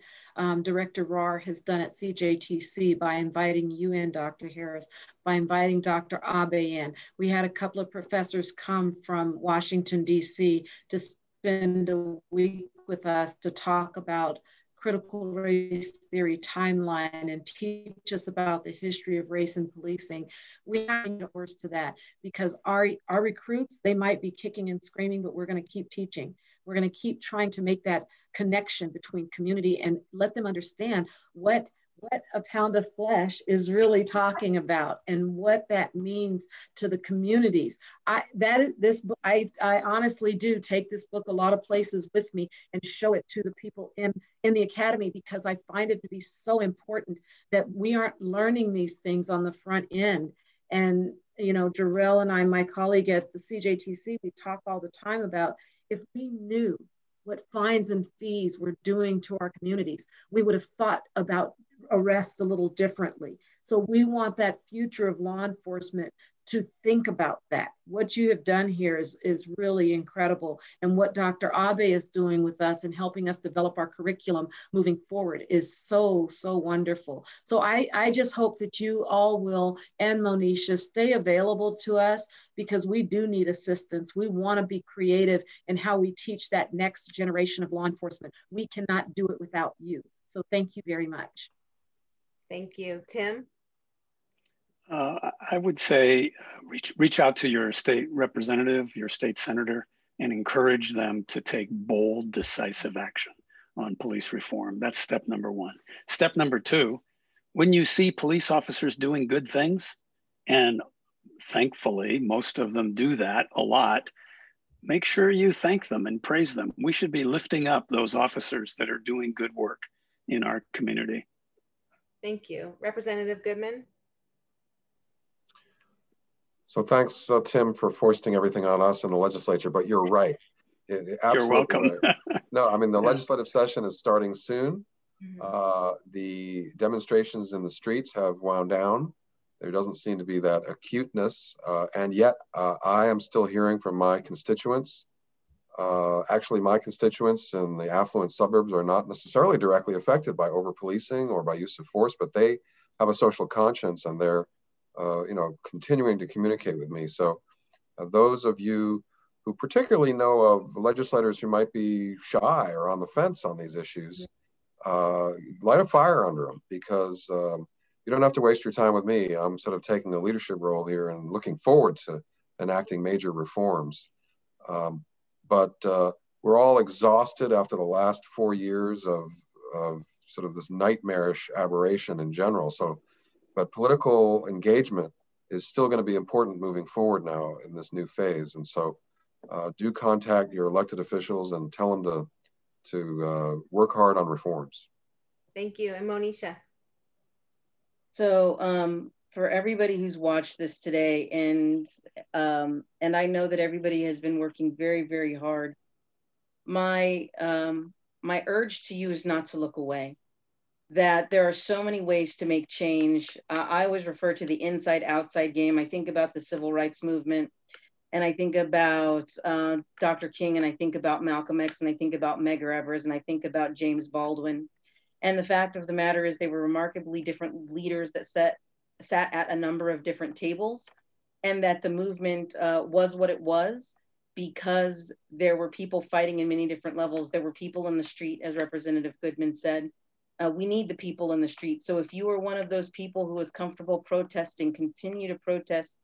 Director Rahr has done at CJTC by inviting you in, Dr. Harris, by inviting Dr. Abe in. We had a couple of professors come from Washington, D.C. to spend a week with us to talk about critical race theory timeline and teach us about the history of race and policing. We have to get worse to that because our recruits, they might be kicking and screaming, but we're going to keep teaching. We're going to keep trying to make that connection between community and let them understand what a pound of flesh is really talking about and what that means to the communities. I honestly do take this book a lot of places with me and show it to the people in the academy because I find it to be so important that we aren't learning these things on the front end. And, you know, Jarrell and I, my colleague at the CJTC, we talk all the time about if we knew what fines and fees were doing to our communities, we would have thought about arrest a little differently. So we want that future of law enforcement to think about that. What you have done here is really incredible. And what Dr. Abe is doing with us and helping us develop our curriculum moving forward is so, so wonderful. So I just hope that you all will, and Monisha, stay available to us because we do need assistance. We want to be creative in how we teach that next generation of law enforcement. We cannot do it without you. So thank you very much. Thank you. Tim? I would say reach out to your state representative, your state senator, and encourage them to take bold, decisive action on police reform. That's step number 1. Step number 2, when you see police officers doing good things, and thankfully, most of them do that a lot, make sure you thank them and praise them. We should be lifting up those officers that are doing good work in our community. Thank you. Representative Goodman? So thanks, Tim, for foisting everything on us in the legislature, but you're right. Absolutely. You're welcome. Right. No, I mean, the Yeah. legislative session is starting soon. The demonstrations in the streets have wound down. There doesn't seem to be that acuteness, and yet I am still hearing from my constituents. Actually, my constituents in the affluent suburbs are not necessarily directly affected by over-policing or by use of force, but they have a social conscience, and they're continuing to communicate with me. So those of you who particularly know of legislators who might be shy or on the fence on these issues, light a fire under them, because you don't have to waste your time with me. I'm sort of taking a leadership role here and looking forward to enacting major reforms. But we're all exhausted after the last 4 years of sort of this nightmarish aberration in general. So, but political engagement is still going to be important moving forward now in this new phase. And so do contact your elected officials and tell them to work hard on reforms. Thank you. And Monisha. So for everybody who's watched this today, and I know that everybody has been working very, very hard, my urge to you is not to look away. That there are so many ways to make change. I always refer to the inside-outside game. I think about the civil rights movement, and I think about Dr. King, and I think about Malcolm X, and I think about Medgar Evers, and I think about James Baldwin. And the fact of the matter is they were remarkably different leaders that sat at a number of different tables, and that the movement was what it was because there were people fighting in many different levels. There were people in the street, as Representative Goodman said. We need the people in the street. So if you are one of those people who is comfortable protesting, continue to protest.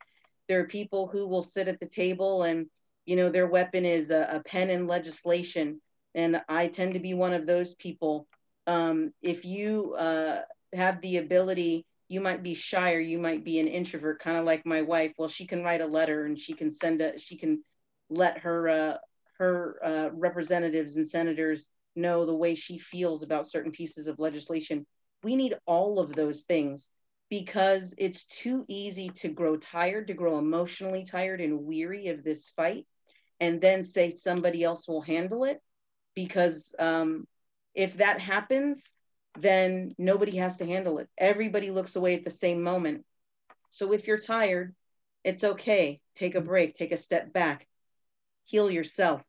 There are people who will sit at the table and, their weapon is a pen and legislation. And I tend to be one of those people. If you have the ability, you might be shy or you might be an introvert, kind of like my wife. Well, she can write a letter and she can let her representatives and senators know the way she feels about certain pieces of legislation. We need all of those things because it's too easy to grow tired, to grow emotionally tired and weary of this fight, and then say somebody else will handle it. Because if that happens, then nobody has to handle it. Everybody looks away at the same moment. So if you're tired, it's okay. Take a break, take a step back, heal yourself.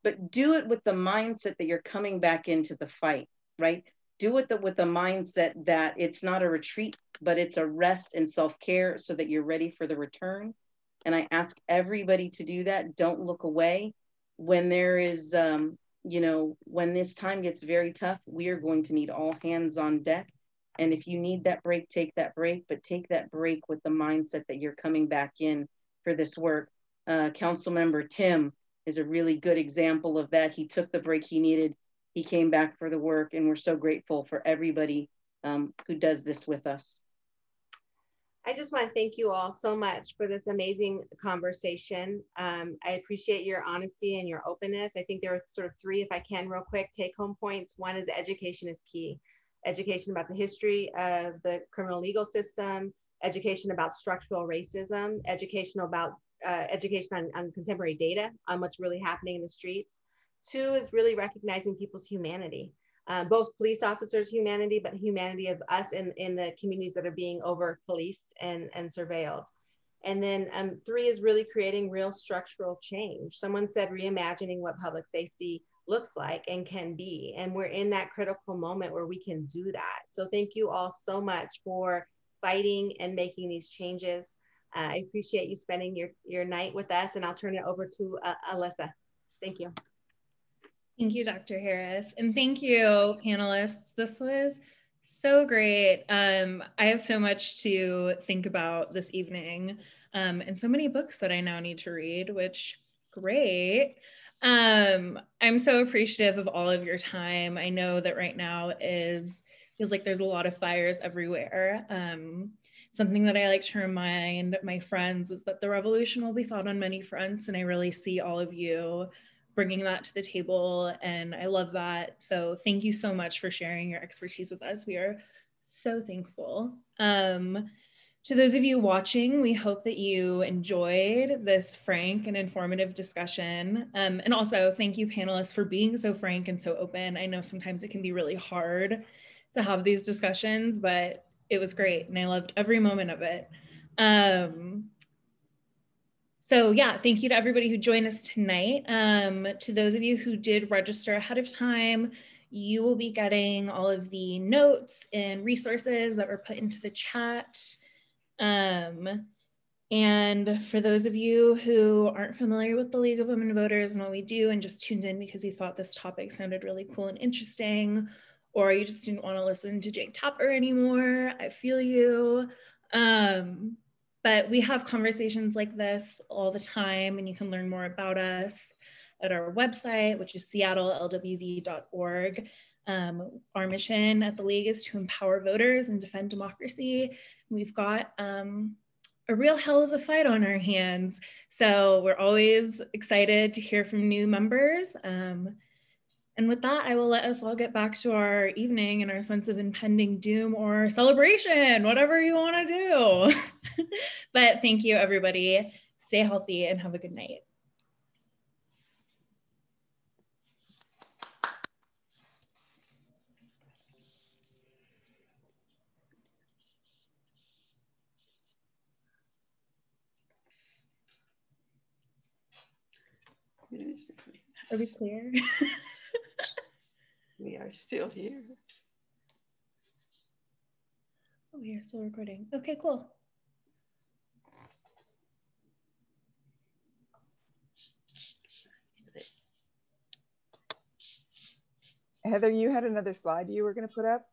But do it with the mindset that you're coming back into the fight, right? Do it with the mindset that it's not a retreat, but it's a rest and self-care so that you're ready for the return. And I ask everybody to do that. Don't look away. When there is, when this time gets very tough, we are going to need all hands on deck. And if you need that break, take that break, but take that break with the mindset that you're coming back in for this work. Councilmember Tim is a really good example of that. He took the break he needed. He came back for the work, and we're so grateful for everybody who does this with us. I just want to thank you all so much for this amazing conversation. I appreciate your honesty and your openness. I think there are sort of three, if I can, real quick, take-home points. One is education is key. Education about the history of the criminal legal system, education about structural racism, education about education on contemporary data, on what's really happening in the streets. Two is really recognizing people's humanity, both police officers' humanity, but humanity of us in the communities that are being over-policed and surveilled. And then three is really creating real structural change. Someone said reimagining what public safety looks like and can be. And we're in that critical moment where we can do that. So thank you all so much for fighting and making these changes. I appreciate you spending your night with us, and I'll turn it over to Alyssa. Thank you. Thank you, Dr. Harris. And thank you, panelists. This was so great. I have so much to think about this evening, and so many books that I now need to read, which great. I'm so appreciative of all of your time. I know that right now feels like there's a lot of fires everywhere. Something that I like to remind my friends is that the revolution will be fought on many fronts, and I really see all of you bringing that to the table, and I love that. So thank you so much for sharing your expertise with us. We are so thankful. To those of you watching, we hope that you enjoyed this frank and informative discussion. And also thank you panelists for being so frank and so open. I know sometimes it can be really hard to have these discussions, but it was great and I loved every moment of it. So yeah, thank you to everybody who joined us tonight. To those of you who did register ahead of time, you will be getting all of the notes and resources that were put into the chat. And for those of you who aren't familiar with the League of Women Voters and what we do and just tuned in because you thought this topic sounded really cool and interesting, or you just didn't want to listen to Jake Tapper anymore, I feel you. But we have conversations like this all the time, and you can learn more about us at our website, which is seattlelwv.org. Our mission at the League is to empower voters and defend democracy. We've got a real hell of a fight on our hands. So we're always excited to hear from new members. And with that, I will let us all get back to our evening and our sense of impending doom or celebration, whatever you want to do. But thank you, everybody. Stay healthy and have a good night. Are we clear? We are still here. Oh, we are still recording. Okay, cool. Heather, you had another slide you were going to put up?